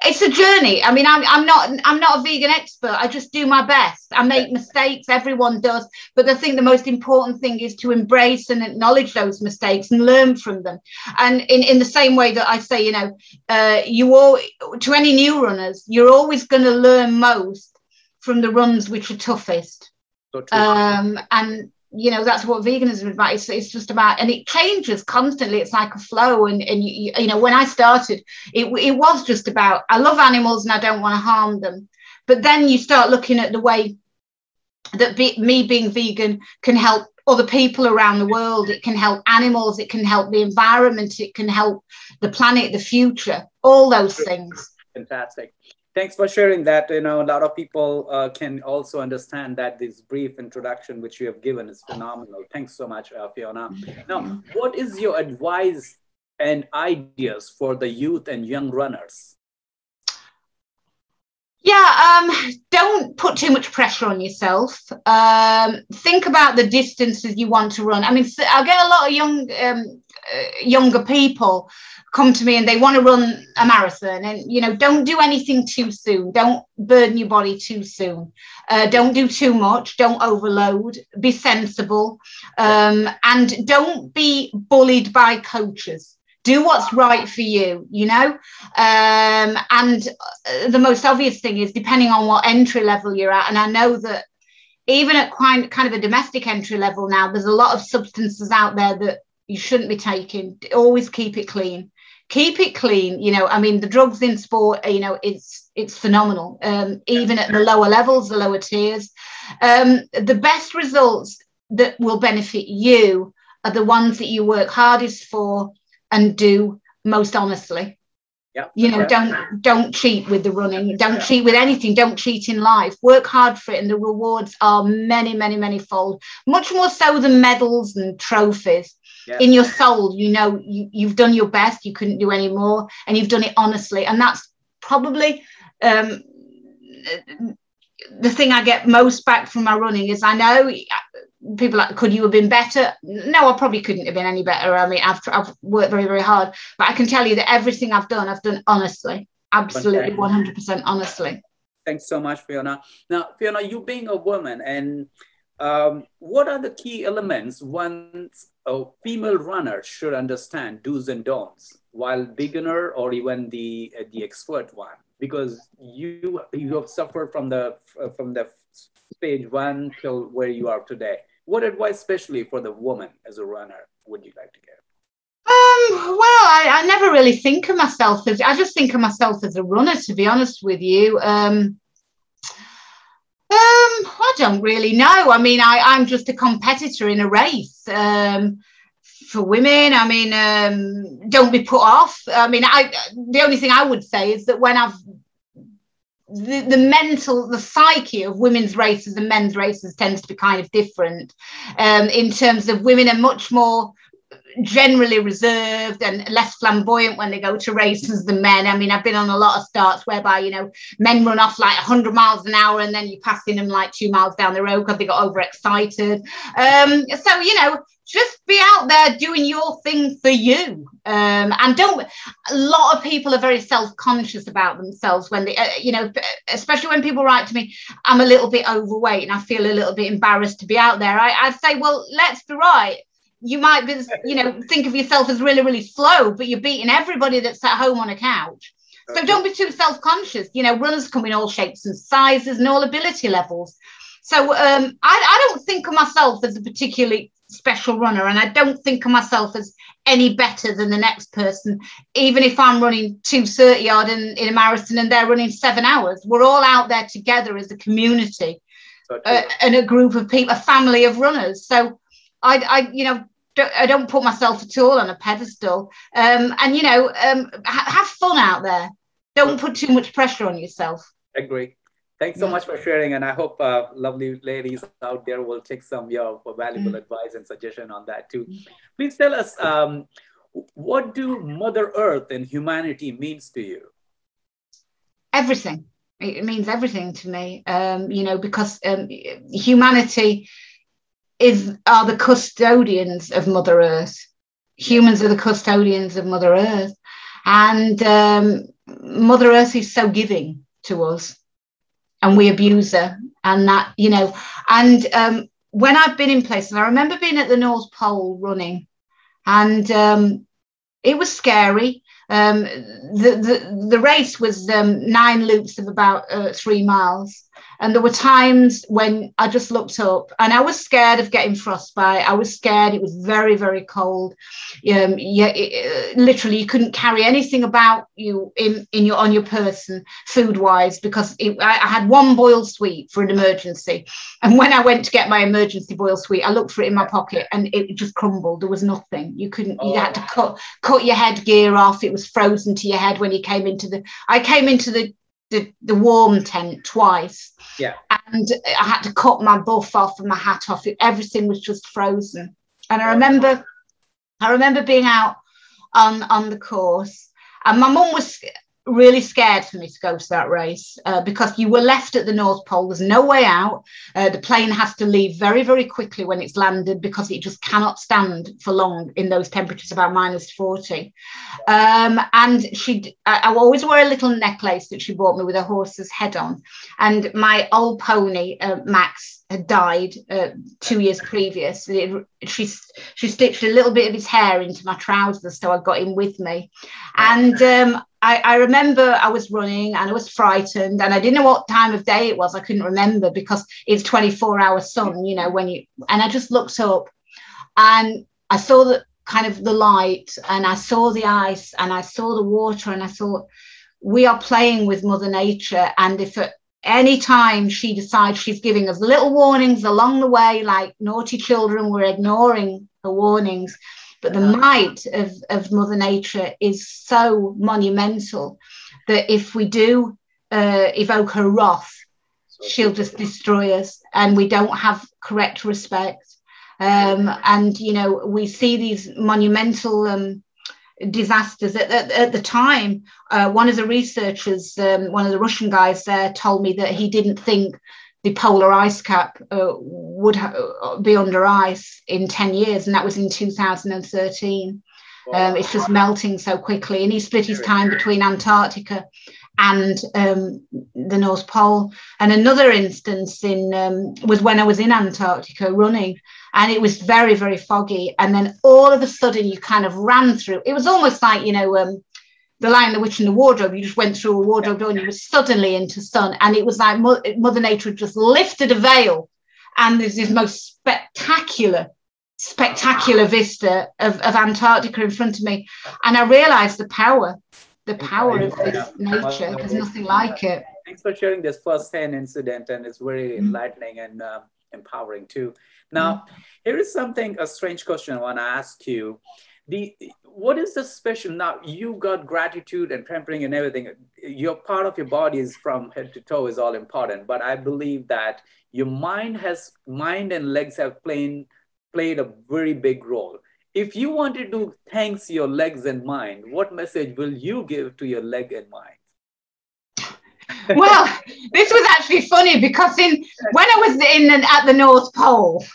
It's a journey. I mean, I'm not a vegan expert. I just do my best. I make mistakes. Everyone does. But I think the most important thing is to embrace and acknowledge those mistakes and learn from them. And in the same way that I say, to any new runners, you're always going to learn most from the runs which are toughest. So and that's what veganism is about. It's just about, and it changes constantly. It's like a flow. And when I started, it was just about, I love animals and I don't want to harm them. But then you start looking at the way that me being vegan can help other people around the world. It can help animals. It can help the environment. It can help the planet, the future, all those things. Fantastic. Thanks for sharing that. A lot of people can also understand that this brief introduction which you have given is phenomenal. Thanks so much, Fiona. Now, what is your advice and ideas for the youth and young runners? Yeah, don't put too much pressure on yourself. Think about the distances you want to run. I mean, I get a lot of younger people come to me and they want to run a marathon, and don't do anything too soon. Don't burden your body too soon. Don't do too much. Don't overload. Be sensible, and don't be bullied by coaches. Do what's right for you, and the most obvious thing is, depending on what entry level you're at, and I know that even at kind of a domestic entry level now, there's a lot of substances out there that you shouldn't be taking. Always keep it clean. Keep it clean. I mean, the drugs in sport, it's phenomenal. Even at the lower levels, the lower tiers, the best results that will benefit you are the ones that you work hardest for and do most honestly. Don't cheat with the running. Don't cheat with anything. Don't cheat in life. Work hard for it, and the rewards are many, many, many fold, much more so than medals and trophies. In your soul, you've done your best. You couldn't do any more, and you've done it honestly. And that's probably the thing I get most back from my running is, I know people like, could you have been better? No, I probably couldn't have been any better. I mean, I've worked very, very hard, but I can tell you that everything I've done honestly, absolutely 100% honestly. Thanks so much, Fiona. Now, Fiona, you being a woman, and what are the key elements once a female runner should understand, do's and don'ts, while beginner or even the expert one? Because you have suffered from the stage one till where you are today. What advice, especially for the woman as a runner, would you like to give? Well, I never really think of myself I just think of myself as a runner, to be honest with you. I don't really know. I mean, I'm just a competitor in a race. For women, I mean, don't be put off. I mean, the only thing I would say is that when the psyche of women's races and men's races tends to be kind of different, in terms of women are much more generally reserved and less flamboyant when they go to races than men. I mean, I've been on a lot of starts whereby, men run off like 100 miles an hour and then you're passing them like 2 miles down the road because they got overexcited. So, just be out there doing your thing for you. And a lot of people are very self-conscious about themselves when they, especially when people write to me, I'm a little bit overweight and I feel a little bit embarrassed to be out there. I'd say, well, let's be right. You might be, think of yourself as really, really slow, but you're beating everybody that's at home on a couch. So don't be too self-conscious. Runners come in all shapes and sizes and all ability levels. So I don't think of myself as a particularly special runner, and I don't think of myself as any better than the next person, even if I'm running 2:30 yard in a marathon and they're running 7 hours. We're all out there together as a community, and a group of people, a family of runners. So I don't put myself at all on a pedestal, and have fun out there. Don't put too much pressure on yourself. Agree. Thanks so much for sharing, and I hope lovely ladies out there will take some of your valuable advice and suggestion on that too. Please tell us, what do Mother Earth and humanity means to you? Everything. It means everything to me, because humanity are the custodians of Mother Earth. Humans are the custodians of Mother Earth, and Mother Earth is so giving to us. And we abuse her, and that, and when I've been in places, I remember being at the North Pole running, and it was scary. The race was 9 loops of about 3 miles, and there were times when I just looked up and I was scared of getting frostbite. I was scared. It was very, very cold. Literally, you couldn't carry anything about you on your person food wise, because I had one boiled sweet for an emergency, and when I went to get my emergency boiled sweet, I looked for it in my pocket and it just crumbled. There was nothing. You couldn't. You had to cut your headgear off. It was frozen to your head when you came into I came into the warm tent twice. Yeah. And I had to cut my buff off and my hat off. Everything was just frozen. And I remember being out on the course. And my mum was really scared for me to go to that race because you were left at the North Pole. There's no way out. The plane has to leave very, very quickly when it's landed because it just cannot stand for long in those temperatures, about -40. And I always wear a little necklace that she bought me with a horse's head on. And my old pony, Max, had died 2 years previous. She stitched a little bit of his hair into my trousers, so I got him with me. And I remember I was running and I was frightened and I didn't know what time of day it was. I couldn't remember because it's 24-hour sun, you know, and I just looked up and I saw the kind of the light and I saw the ice and I saw the water and I thought, we are playing with Mother Nature. And if at any time she decides she's giving us little warnings along the way, like naughty children, we're ignoring her warnings. But the might of Mother Nature is so monumental that if we do evoke her wrath, she'll just destroy us, and we don't have correct respect. And, you know, we see these monumental disasters. At the time, one of the researchers, one of the Russian guys there, told me that he didn't think the polar ice cap would be under ice in 10 years, and that was in 2013. Wow. It's just melting so quickly, and he split his time between Antarctica and the North Pole. And another instance was when I was in Antarctica running, and it was very, very foggy, and then all of a sudden you kind of ran through. It was almost like, you know, The Lion, the Witch and the Wardrobe. You just went through a wardrobe door and you were suddenly into sun. And it was like Mother Nature just lifted a veil, and there's this most spectacular vista of Antarctica in front of me. And I realized the power of this nature. There's nothing like it. Thanks for sharing this first-hand incident, and it's very enlightening and empowering too. Now, here is a strange question I want to ask you. What is the special, now you got gratitude and pampering and everything, your part of your body is from head to toe is all important, but I believe that your mind and legs have played a very big role. If you wanted to thank your legs and mind, what message will you give to your leg and mind? Well, this was actually funny because when I was at the North Pole,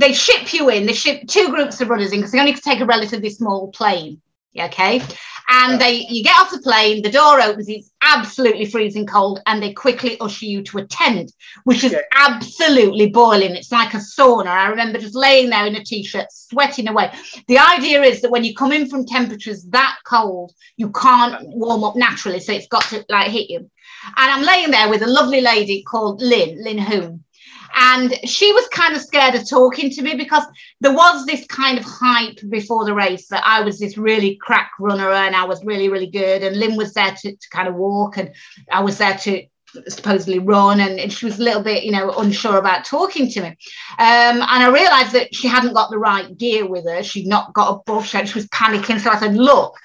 they ship you in. They ship two groups of runners in because they only take a relatively small plane. Okay, and you get off the plane, the door opens, it's absolutely freezing cold, and they quickly usher you to a tent, which is absolutely boiling. It's like a sauna. I remember just laying there in a t-shirt, sweating away. The idea is that when you come in from temperatures that cold, you can't warm up naturally, so it's got to like hit you. And I'm laying there with a lovely lady called Lynn Hoon. And she was kind of scared of talking to me because there was this kind of hype before the race that I was this really crack runner and I was really, really good. And Lynn was there to kind of walk, and I was there to supposedly run. And she was a little bit, you know, unsure about talking to me. And I realized that she hadn't got the right gear with her. She'd not got a buff. She was panicking. So I said, look,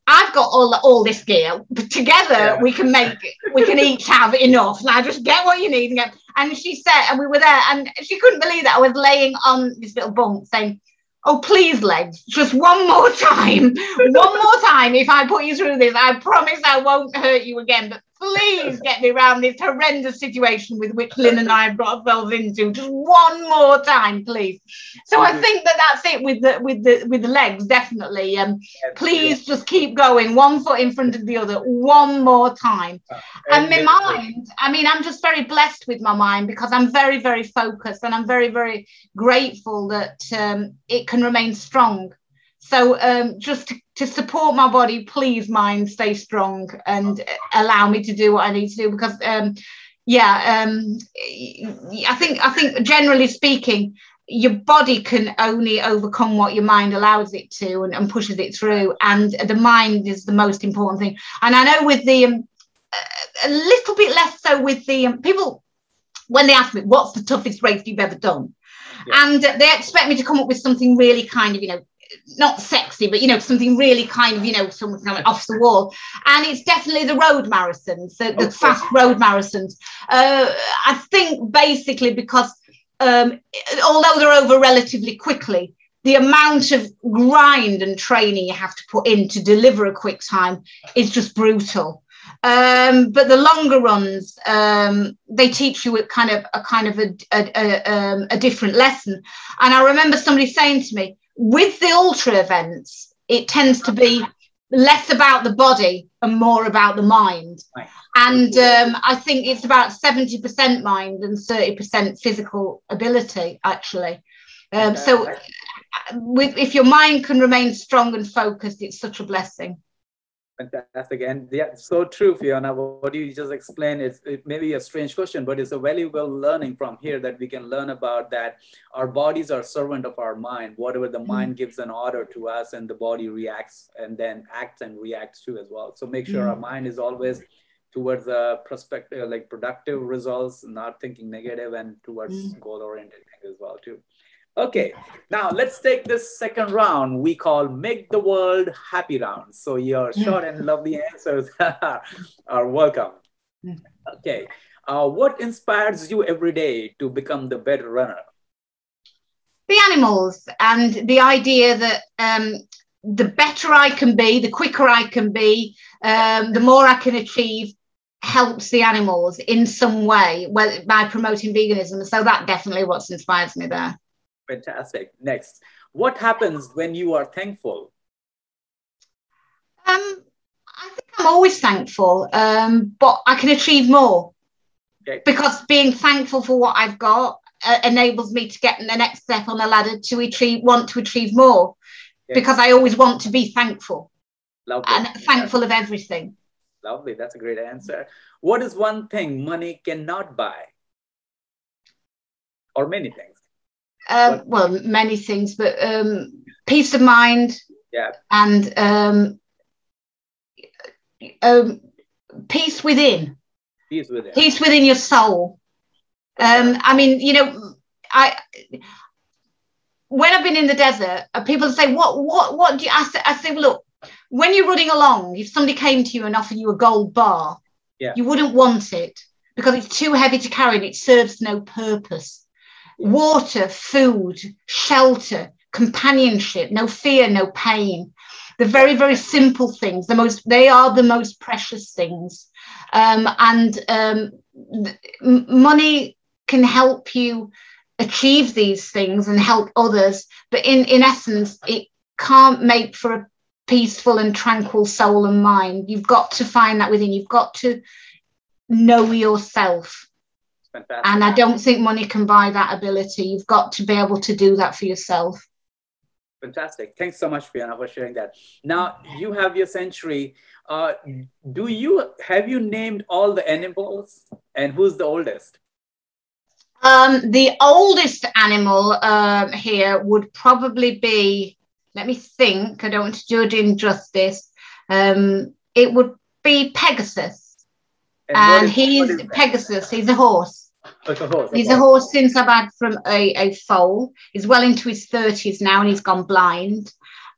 I've got all this gear, but together we can each have enough. Now just get what you need. And she said, and we were there, and she couldn't believe that I was laying on this little bunk saying, oh, please, legs, just one more time. If I put you through this, I promise I won't hurt you again. But please get me around this horrendous situation with which Lynn and I have got ourselves into. Just one more time, please. So I think that's it with the legs, definitely. Please just keep going, one foot in front of the other, one more time. And my mind, I mean, I'm just very blessed with my mind because I'm very, very focused, and I'm very, very grateful that it can remain strong. So just to support my body, please, mind, stay strong and allow me to do what I need to do because, I think generally speaking, your body can only overcome what your mind allows it to and pushes it through. And the mind is the most important thing. And I know with the, a little bit less so with the people, when they ask me, what's the toughest race you've ever done? Yeah. And they expect me to come up with something really kind of, you know, not sexy, but, you know, something really kind of, you know, something off the wall. And it's definitely the road marathons, the fast road marathons. I think basically because although they're over relatively quickly, the amount of grind and training you have to put in to deliver a quick time is just brutal. But the longer runs, they teach you a different lesson. And I remember somebody saying to me, with the ultra events, it tends to be less about the body and more about the mind. Right. And I think it's about 70% mind and 30% physical ability, actually. So if your mind can remain strong and focused, it's such a blessing. Fantastic. And yeah, so true, Fiona. What you just explained is, it may be a strange question, but it's a valuable learning from here that we can learn about that our bodies are servant of our mind. Whatever the mind gives an order to us, and the body reacts and then acts and reacts to as well. So make sure our mind is always towards a perspective, like productive results, not thinking negative, and towards goal-oriented as well too. Okay, now let's take this second round we call Make the World Happy Round. So your short and lovely answers are welcome. Okay, what inspires you every day to become the better runner? The animals, and the idea that the better I can be, the quicker I can be, the more I can achieve, helps the animals in some way, by promoting veganism. So that definitely what inspires me there. Fantastic. Next, what happens when you are thankful? I think I'm always thankful, but I can achieve more. Okay. Because being thankful for what I've got enables me to get the next step on the ladder to want to achieve more. Okay. Because I always want to be thankful. Lovely. And thankful of everything. Lovely. That's a great answer. What is one thing money cannot buy? Or many things? Well, many things, but peace of mind, and peace within. Peace within your soul. I mean, you know, when I've been in the desert, people say, what do you? I say, well, look, when you're running along, if somebody came to you and offered you a gold bar, you wouldn't want it because it's too heavy to carry and it serves no purpose. Water, food, shelter, companionship, no fear, no pain. The very, very simple things, they are the most precious things. Money can help you achieve these things and help others, but in essence, it can't make for a peaceful and tranquil soul and mind. You've got to find that within. You've got to know yourself. Fantastic. And I don't think money can buy that ability. You've got to be able to do that for yourself. Fantastic. Thanks so much, Fiona, for sharing that. Now, you have your century. Have you named all the animals, and who's the oldest? The oldest animal here would probably be, let me think, I don't want to do it injustice. It would be Pegasus. And he's Pegasus, he's a horse. He's a horse since I've had from a foal. He's well into his 30s now, and he's gone blind.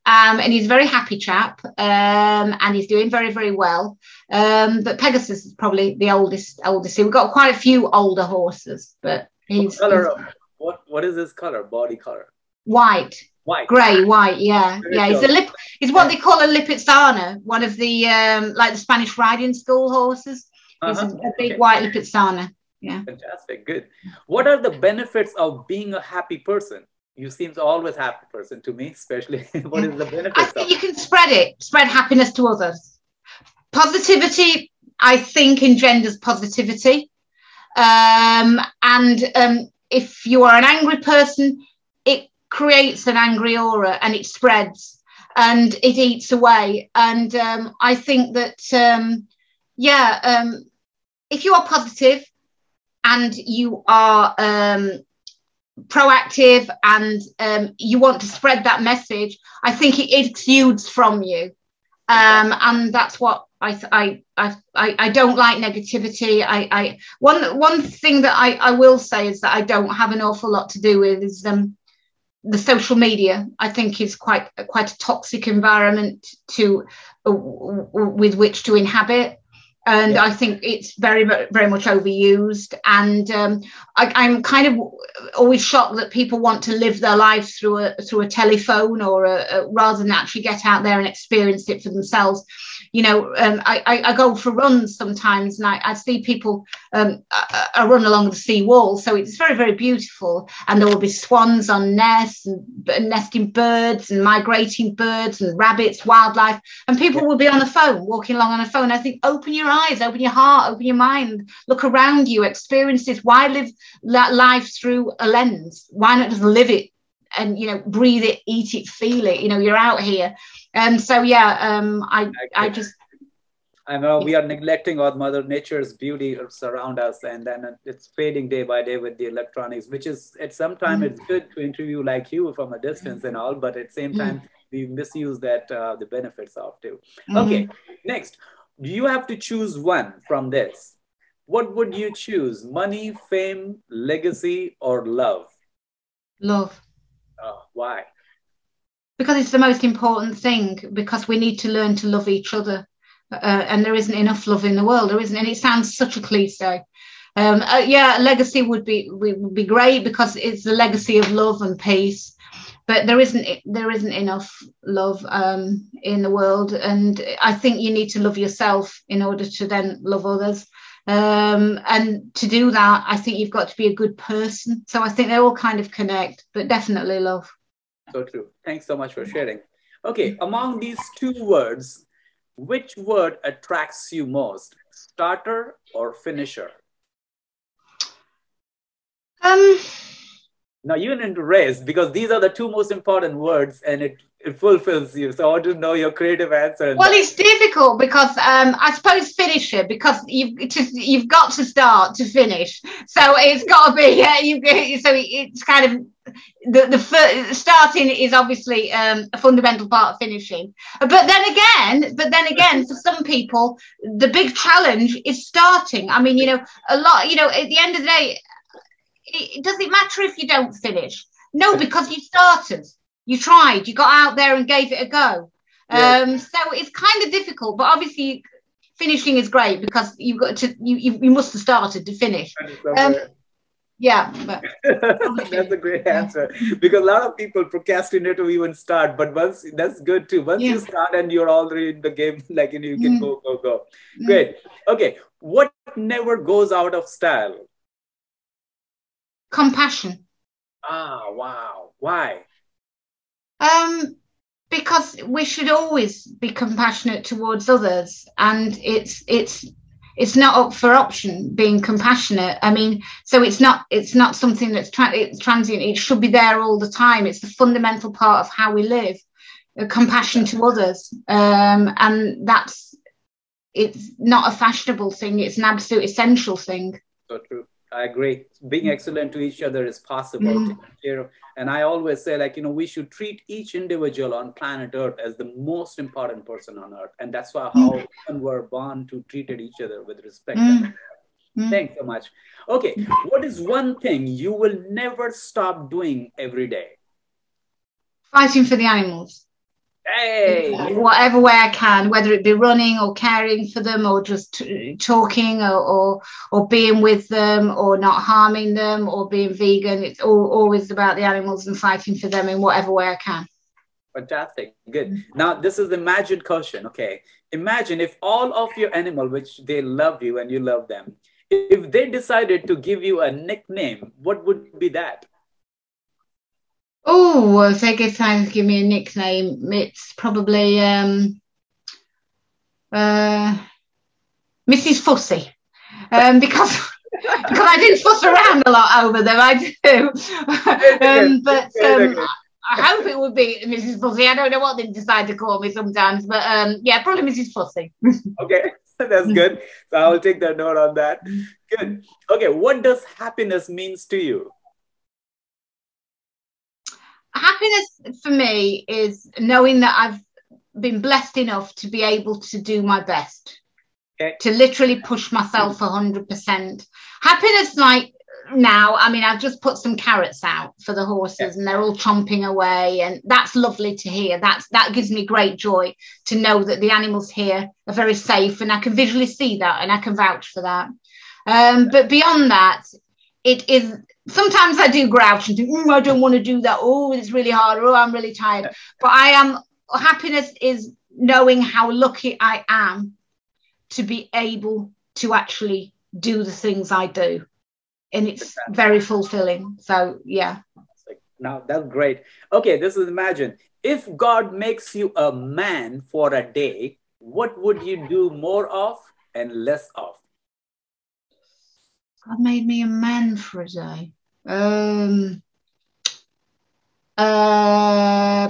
And he's a very happy chap, and he's doing very, very well. But Pegasus is probably the oldest. We've got quite a few older horses, but what is his color? Body color? White. Grey, white, yeah. He's what they call a Lipizzaner, one of the like the Spanish riding school horses. He's a big white Lipizzaner. Yeah. Fantastic. Good. What are the benefits of being a happy person? You seem to always happy person to me, especially. What is the benefits? I think you can spread happiness to others. Positivity, I think, engenders positivity. If you are an angry person, it creates an angry aura and it spreads and it eats away. And I think that, if you are positive, and you are proactive, and you want to spread that message, I think it exudes from you, and that's what I don't like negativity. One thing that I will say is that I don't have an awful lot to do with is the social media. I think is quite a toxic environment with which to inhabit. And Yeah. I think it's very, very much overused. And I'm kind of always shocked that people want to live their lives through a telephone, or rather than actually get out there and experience it for themselves. You know, I go for runs sometimes, and I see people. I run along the sea wall, so it's very, very beautiful. And there will be swans on nests, and nesting birds, and migrating birds, and rabbits, wildlife. And people will be on the phone, walking along on a phone. I think, open your eyes, open your heart, open your mind, look around you, experience this. Why live that life through a lens? Why not just live it and, you know, breathe it, eat it, feel it? You know, you're out here. And so, I just... I know we are neglecting our Mother Nature's beauty surround us, and then it's fading day by day with the electronics, which is at some time it's good to interview like you from a distance and all, but at the same time we misuse that the benefits of too. Okay, next, you have to choose one from this. What would you choose? Money, fame, legacy, or love? Love. Why? Because it's the most important thing, because we need to learn to love each other. And there isn't enough love in the world. There isn't, and it sounds such a cliche. A legacy would be great, because it's a legacy of love and peace. But there isn't enough love in the world, and I think you need to love yourself in order to then love others. And to do that, I think you've got to be a good person. So I think they all kind of connect, but definitely love. So true. Thanks so much for sharing. Okay, among these two words, which word attracts you most? Starter or finisher? Now you're into race, because these are the two most important words, and it fulfills you. So I want to know your creative answer. Well, it's difficult, because I suppose finisher, because you've got to start to finish. So it's got to be so it's kind of the starting is obviously a fundamental part of finishing. But then again, for some people, the big challenge is starting. I mean, you know, a lot. You know, at the end of the day, does it matter if you don't finish? No, because you started, you tried, you got out there and gave it a go. Yes. So it's kind of difficult, but obviously finishing is great, because you've got to you must have started to finish. Yeah, but that's a great answer, because a lot of people procrastinate to even start, but once that's good too. Once you start and you're already in the game, like, you know, you can go. Great. Okay, what never goes out of style? Compassion. Wow. Why? Because we should always be compassionate towards others, and it's not up for option being compassionate. I mean, so it's not something that's it's transient. It should be there all the time. It's the fundamental part of how we live, compassion to others, and it's not a fashionable thing. It's an absolute essential thing. So true. I agree. Being excellent to each other is possible. And I always say, like, you know, we should treat each individual on planet Earth as the most important person on Earth. And that's why how we're born to treat each other with respect. Thanks so much. Okay. What is one thing you will never stop doing every day? Fighting for the animals. Hey! Whatever way I can, whether it be running or caring for them, or just talking, or being with them, or not harming them, or being vegan. It's always about the animals and fighting for them in whatever way I can. Fantastic. Good. Now, this is the magic question. Okay. Imagine if all of your animal, which they love you and you love them, if they decided to give you a nickname, what would be that? Oh, if they decide to give me a nickname, it's probably Mrs. Fussy, because I do fuss around a lot over them. I do, I hope it would be Mrs. Fussy. I don't know what they decide to call me sometimes, but yeah, probably Mrs. Fussy. Okay, that's good. So I'll take that note on that. Good. Okay, what does happiness means to you? Happiness for me is knowing that I've been blessed enough to be able to do my best, to literally push myself 100%. Happiness, like now. I mean, I've just put some carrots out for the horses, and they're all chomping away, and that's lovely to hear. That gives me great joy to know that the animals here are very safe, and I can visually see that, and I can vouch for that. But beyond that, it is sometimes I do grouch and think, I don't want to do that. Oh, it's really hard. Oh, I'm really tired. But happiness is knowing how lucky I am to be able to actually do the things I do. And it's very fulfilling. So, yeah. Now, that's great. Okay, this is imagine. If God makes you a man for a day, what would you do more of and less of? God made me a man for a day.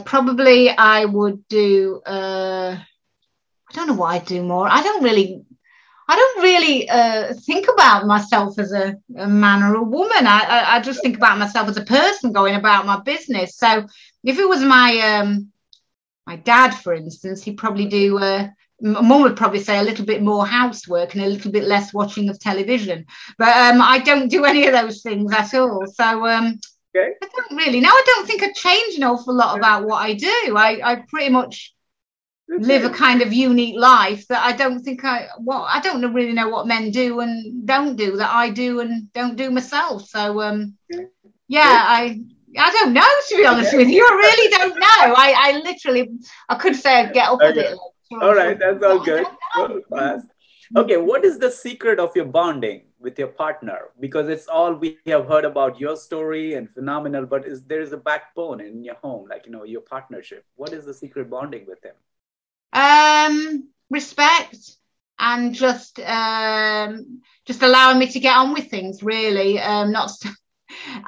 Probably I would do, I don't know what I'd do more. I don't really think about myself as a man or a woman. I just think about myself as a person going about my business. So if it was my dad, for instance, he'd probably do, Mum would probably say a little bit more housework and a little bit less watching of television. But I don't do any of those things at all. So I don't really. Now I don't think I change an awful lot about what I do. I pretty much live a kind of unique life that I don't think I don't really know what men do and don't do that I do and don't do myself. So I don't know, to be honest with you. I really don't know. I literally could say I'd get up a bit. All right, that's all good. Okay, what is the secret of your bonding with your partner? Because it's all we have heard about your story and phenomenal, but there is a backbone in your home, like, your partnership. What is the secret bonding with them? Respect and just allowing me to get on with things, really. I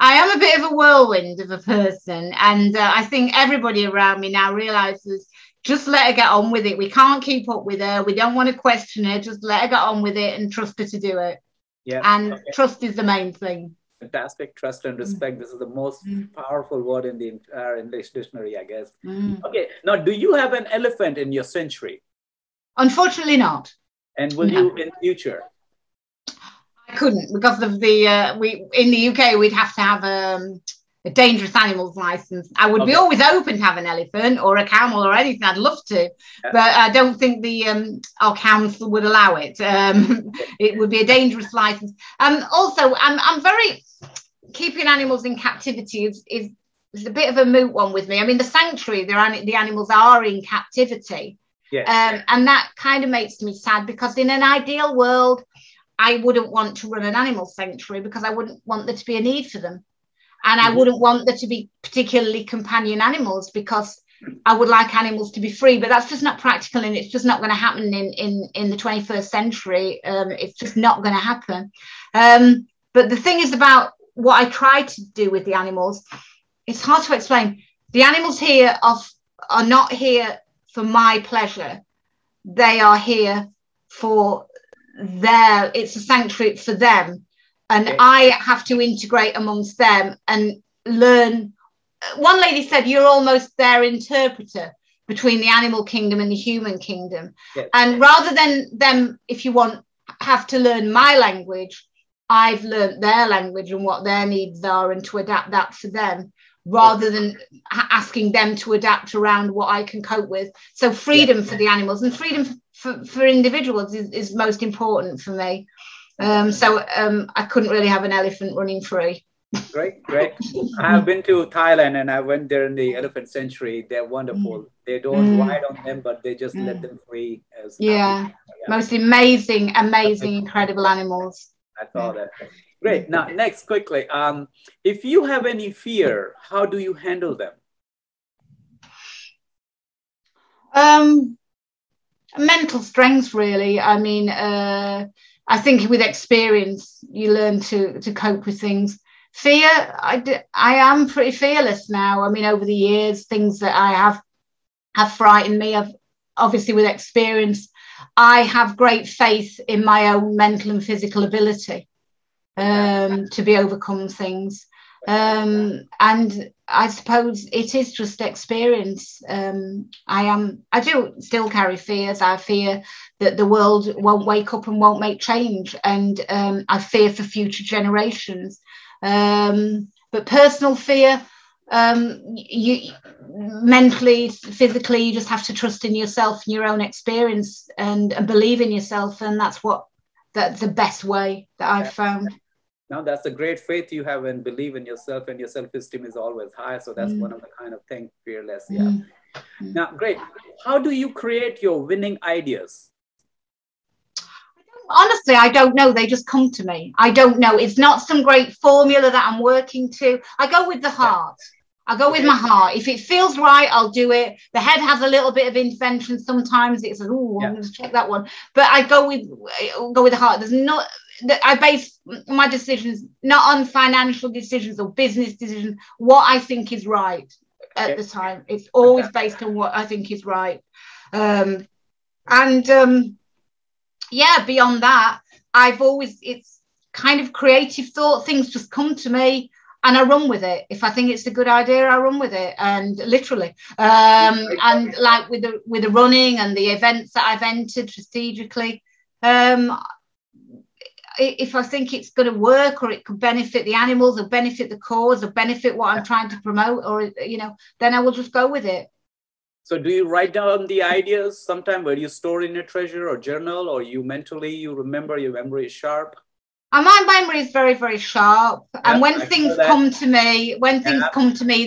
am a bit of a whirlwind of a person, and I think everybody around me now realizes just let her get on with it. We can't keep up with her. We don't want to question her. Just let her get on with it and trust her to do it. Yeah. And trust is the main thing. Fantastic. Trust and respect. This is the most powerful word in the entire English dictionary, I guess. Okay. Now, do you have an elephant in your sanctuary? Unfortunately not. And will you in future? I couldn't, because of the in the UK we'd have to have a dangerous animals license. I would be always open to have an elephant or a camel or anything. I'd love to, but I don't think our council would allow it. It would be a dangerous license. Also, I'm very keeping animals in captivity is a bit of a moot one with me. I mean, the sanctuary, the animals are in captivity, and that kind of makes me sad, because in an ideal world, I wouldn't want to run an animal sanctuary, because I wouldn't want there to be a need for them. And I wouldn't want there to be particularly companion animals, because I would like animals to be free. But that's just not practical, and it's just not going to happen in the 21st century. It's just not going to happen. But the thing is about what I try to do with the animals, it's hard to explain. The animals here are not here for my pleasure. They are here for it's a sanctuary for them. And I have to integrate amongst them and learn. One lady said, you're almost their interpreter between the animal kingdom and the human kingdom. Yes. And rather than them, if you want, have to learn my language, I've learned their language and what their needs are, and to adapt that for them, rather than asking them to adapt around what I can cope with. So freedom for the animals and freedom for individuals is most important for me. I couldn't really have an elephant running free. Great. I have been to Thailand, and I went there in the elephant sanctuary. They're wonderful. They don't ride on them, but they just let them free. Most amazing, incredible animals. I saw that. Great. Now, next, quickly, if you have any fear, how do you handle them? Mental strength, really. I mean, I think with experience, you learn to cope with things. Fear, I am pretty fearless now. I mean, over the years, things that I have frightened me. Obviously, with experience, I have great faith in my own mental and physical ability to be overcome things. And I suppose it is just experience. I do still carry fears. I fear that the world won't wake up and won't make change, and I fear for future generations. But personal fear, you mentally, physically, you just have to trust in yourself and your own experience, and believe in yourself, and that's the best way that I've found. Now that's a great faith you have and believe in yourself, and your self-esteem is always high. So that's one of the kind of thing, fearless. Yeah. Now, great. How do you create your winning ideas? Honestly, I don't know. They just come to me. I don't know. It's not some great formula that I'm working to. I go with the heart. I go with my heart. If it feels right, I'll do it. The head has a little bit of intervention. Sometimes it's, oh, I'm going to check that one. But I go with the heart. There's not. I base my decisions not on financial decisions or business decisions. What I think is right at the time. It's always based on what I think is right. Yeah, beyond that, it's kind of creative thought. Things just come to me and I run with it. If I think it's a good idea, I run with it, and literally. And like with the running and the events that I've entered strategically, if I think it's going to work, or it could benefit the animals, or benefit the cause, or benefit what I'm trying to promote, or then I will just go with it. So do you write down the ideas sometime, where you store in a treasure or journal, or you remember, your memory is sharp? And my memory is very, very sharp. And when things come to me,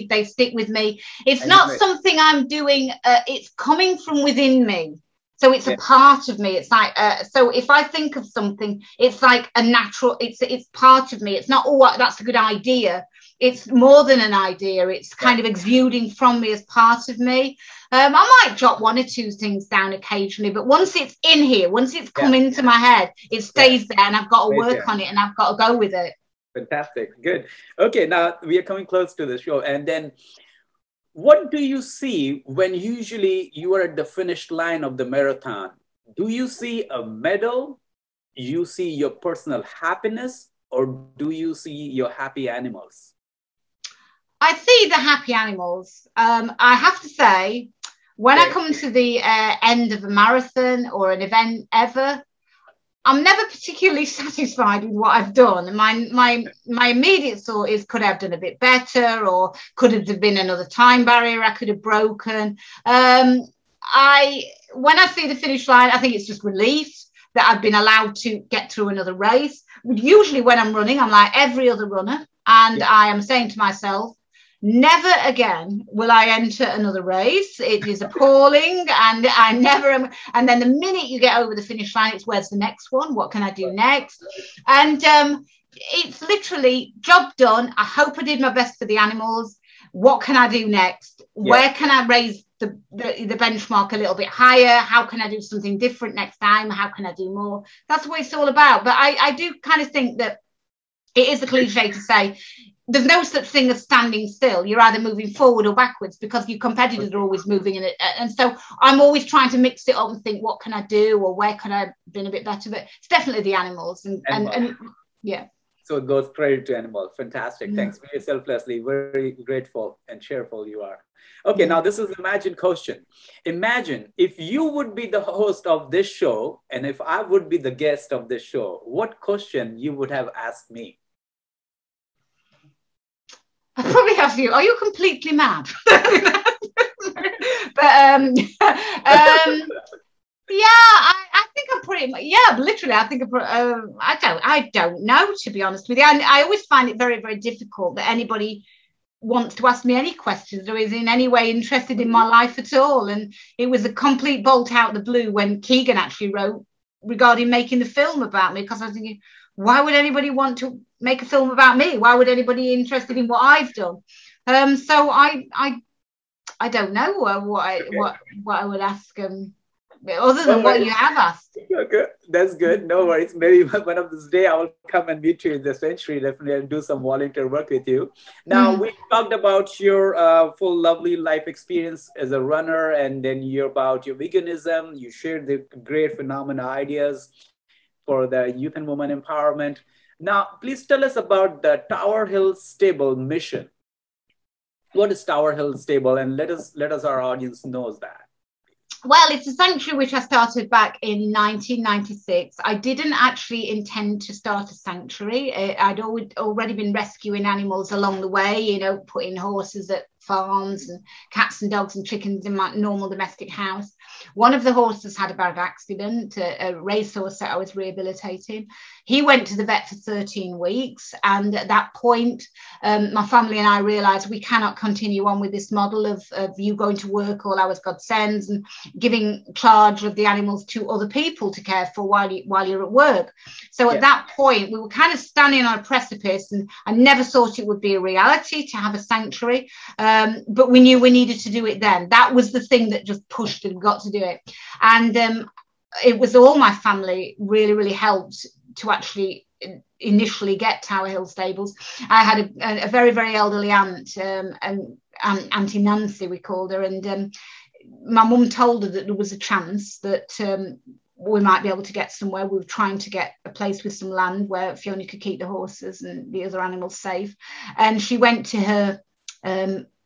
they stick with me. It's not something I'm doing. It's coming from within me. So it's a part of me. It's like, so if I think of something, it's like a natural, it's part of me. It's not, oh, that's a good idea. It's more than an idea. It's kind of exuding from me as part of me. I might jot one or two things down occasionally, but once it's in here, once it's come into my head, it stays there, and I've got to work on it, and I've got to go with it. Fantastic. Good. Okay, now we are coming close to the show. And then what do you see when usually you are at the finish line of the marathon? Do you see a medal? You see your personal happiness, or do you see your happy animals? I see the happy animals. I have to say, when I come to the end of a marathon or an event ever, I'm never particularly satisfied with what I've done. My immediate thought is, could I have done a bit better, or could have been another time barrier I could have broken? When I see the finish line, I think it's just relief that I've been allowed to get through another race. Usually when I'm running, I'm like every other runner, and I am saying to myself, never again will I enter another race. It is appalling, and I never am. And then the minute you get over the finish line, it's, where's the next one? What can I do next? And it's literally job done. I hope I did my best for the animals. What can I do next? Where can I raise the benchmark a little bit higher? How can I do something different next time? How can I do more? That's what it's all about. But I do kind of think that it is a cliche to say, there's no such thing as standing still. You're either moving forward or backwards, because your competitors are always moving in it. And so I'm always trying to mix it up and think, what can I do, or where could I have been a bit better? But it's definitely the animals. And yeah. So it goes credit to animals. Fantastic. Thanks. Very selflessly, very grateful and cheerful you are. Okay, now this is the imagine question. Imagine if you would be the host of this show, and if I would be the guest of this show, what question you would have asked me? I probably have you. Are you completely mad? But I think I'm pretty much, literally. I think I don't know, to be honest with you. I always find it very, very difficult that anybody wants to ask me any questions or is in any way interested in my life at all. And it was a complete bolt out of the blue when Keegan actually wrote regarding making the film about me, because I was thinking, why would anybody want to make a film about me? Why would anybody be interested in what I've done? So I don't know what I would ask other than what you have asked. Okay, that's good. No worries. Maybe one of this day I will come and meet you in the Century, definitely, and do some volunteer work with you. Now, we talked about your full lovely life experience as a runner, and then about your veganism. You shared the great phenomena ideas for the youth and women empowerment. Now, please tell us about the Tower Hill Stable mission. What is Tower Hill Stable? And let us our audience knows that. Well, it's a sanctuary which I started back in 1996. I didn't actually intend to start a sanctuary. I'd already been rescuing animals along the way, you know, putting horses at farms and cats and dogs and chickens in my normal domestic house. One of the horses had a bad accident, a racehorse that I was rehabilitating. He went to the vet for 13 weeks. And at that point, my family and I realized we cannot continue on with this model of you going to work all hours God sends and giving charge of the animals to other people to care for while you're at work. So at that point, we were kind of standing on a precipice, and I never thought it would be a reality to have a sanctuary. But we knew we needed to do it then. That was the thing that just pushed and got to do it. And it was all my family really, really helped to actually initially get Tower Hill Stables. I had a very, very elderly aunt, and Auntie Nancy, we called her, and my mum told her that there was a chance that we might be able to get somewhere. We were trying to get a place with some land where Fiona could keep the horses and the other animals safe. And she went to her,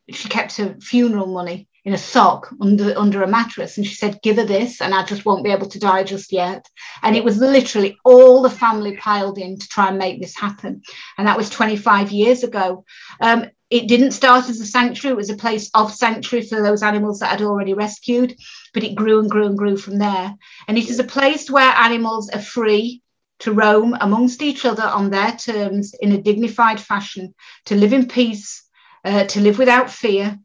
she kept her funeral money in a sock under a mattress, and she said, give her this and I just won't be able to die just yet. And it was literally all the family piled in to try and make this happen. And that was 25 years ago. It didn't start as a sanctuary. It was a place of sanctuary for those animals that I'd already rescued, but it grew and grew and grew from there. And it is a place where animals are free to roam amongst each other on their terms in a dignified fashion, to live in peace, to live without fear,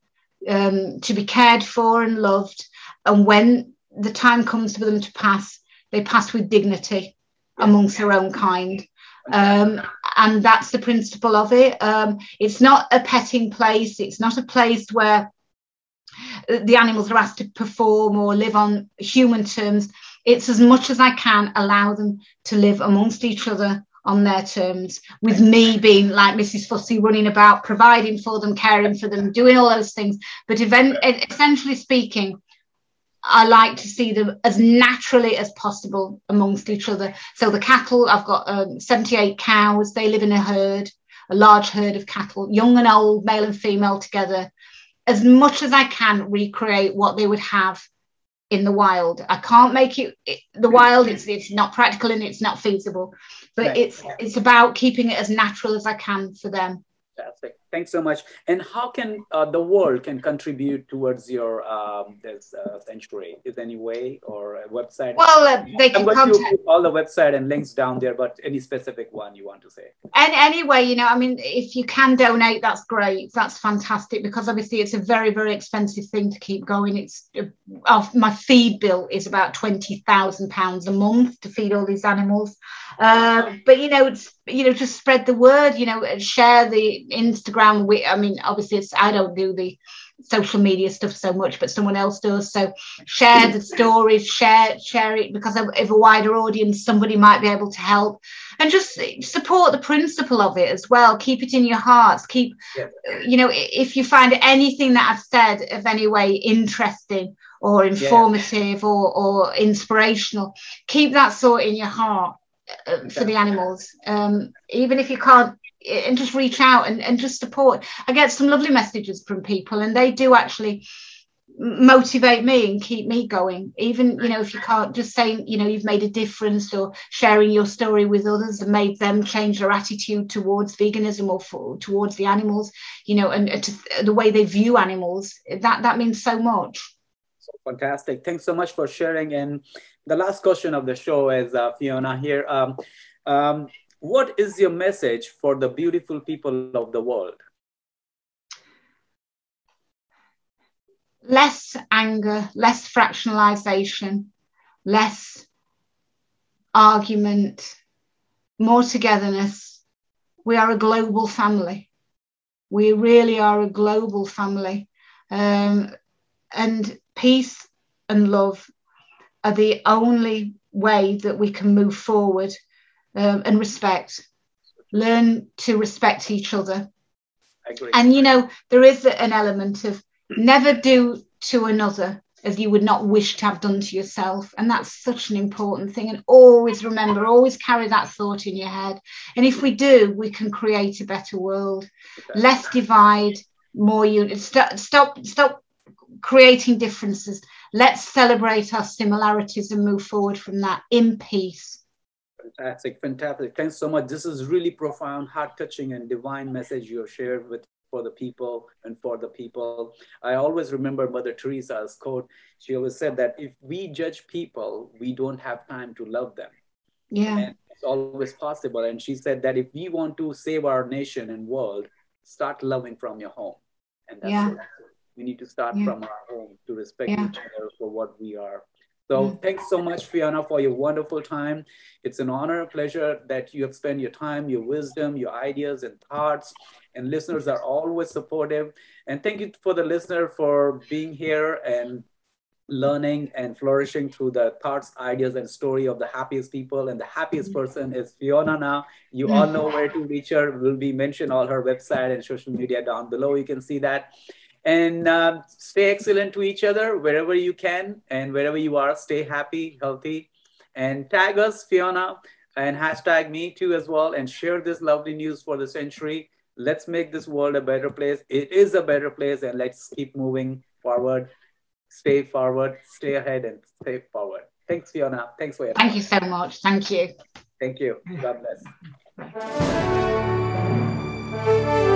to be cared for and loved. And when the time comes for them to pass, they pass with dignity amongst their own kind. And that's the principle of it. It's not a petting place. It's not a place where the animals are asked to perform or live on human terms. It's as much as I can allow them to live amongst each other on their terms, with me being like Mrs. Fussy, running about, providing for them, caring for them, doing all those things. But essentially speaking, I like to see them as naturally as possible amongst each other. So the cattle, I've got 78 cows. They live in a herd, a large herd of cattle, young and old, male and female together. As much as I can recreate what they would have in the wild. I can't make it the wild. It's not practical and it's not feasible. But it's about keeping it as natural as I can for them. Fantastic. Thanks so much. And how can the world can contribute towards your this sanctuary? Is there any way or a website? Well, they can contact all the website and links down there, but any specific one you want to say? And anyway, you know, I mean, if you can donate, that's great. That's fantastic, because obviously it's a very, very expensive thing to keep going. It's my feed bill is about £20,000 a month to feed all these animals. But you know, it's, you know, just spread the word, you know, share the Instagram. I mean, obviously I don't do the social media stuff so much, but someone else does. So share the stories, share it, because of a wider audience, somebody might be able to help. And just support the principle of it as well. Keep it in your hearts. Keep, you know, if you find anything that I've said of any way interesting or informative or inspirational, keep that thought in your heart for the animals. Even if you can't, and just reach out and just support. I get some lovely messages from people, and they do actually motivate me and keep me going. Even, you know, if you can't, just saying, you know, you've made a difference, or sharing your story with others and made them change their attitude towards veganism or towards the animals, you know, and the way they view animals, that means so much. So fantastic. Thanks so much for sharing. And the last question of the show is, Fiona here. What is your message for the beautiful people of the world? Less anger, less fractionalization, less argument, more togetherness. We are a global family. We really are a global family. And peace and love are the only way that we can move forward. And respect. Learn to respect each other. I agree. And, you know, there is an element of never do to another as you would not wish to have done to yourself. And that's such an important thing. And always remember, always carry that thought in your head. And if we do, we can create a better world. Exactly. Less divide, more unity. Stop creating differences. Let's celebrate our similarities and move forward from that in peace. Fantastic, fantastic. Thanks so much. This is really profound, heart-touching, and divine message you have shared with for the people and for the people. I always remember Mother Teresa's quote. She always said that if we judge people, we don't have time to love them. Yeah. And it's always possible. And she said that if we want to save our nation and world, start loving from your home. And that's so true. We need to start from our home to respect each other for what we are. So thanks so much, Fiona, for your wonderful time. It's an honor, a pleasure that you have spent your time, your wisdom, your ideas and thoughts. And listeners are always supportive. And thank you for the listener for being here and learning and flourishing through the thoughts, ideas, and story of the happiest people. And the happiest person is Fiona now. You all know where to reach her. We'll be mentioning all her website and social media down below. You can see that. And stay excellent to each other wherever you can and wherever you are. Stay happy, healthy, and tag us, Fiona, and hashtag me too as well, and share this lovely news for the century. Let's make this world a better place. It is a better place, and let's keep moving forward. Stay forward, stay ahead, and stay forward. Thanks, Fiona. Thanks for your time. Thank you so much. Thank you. Thank you. God bless.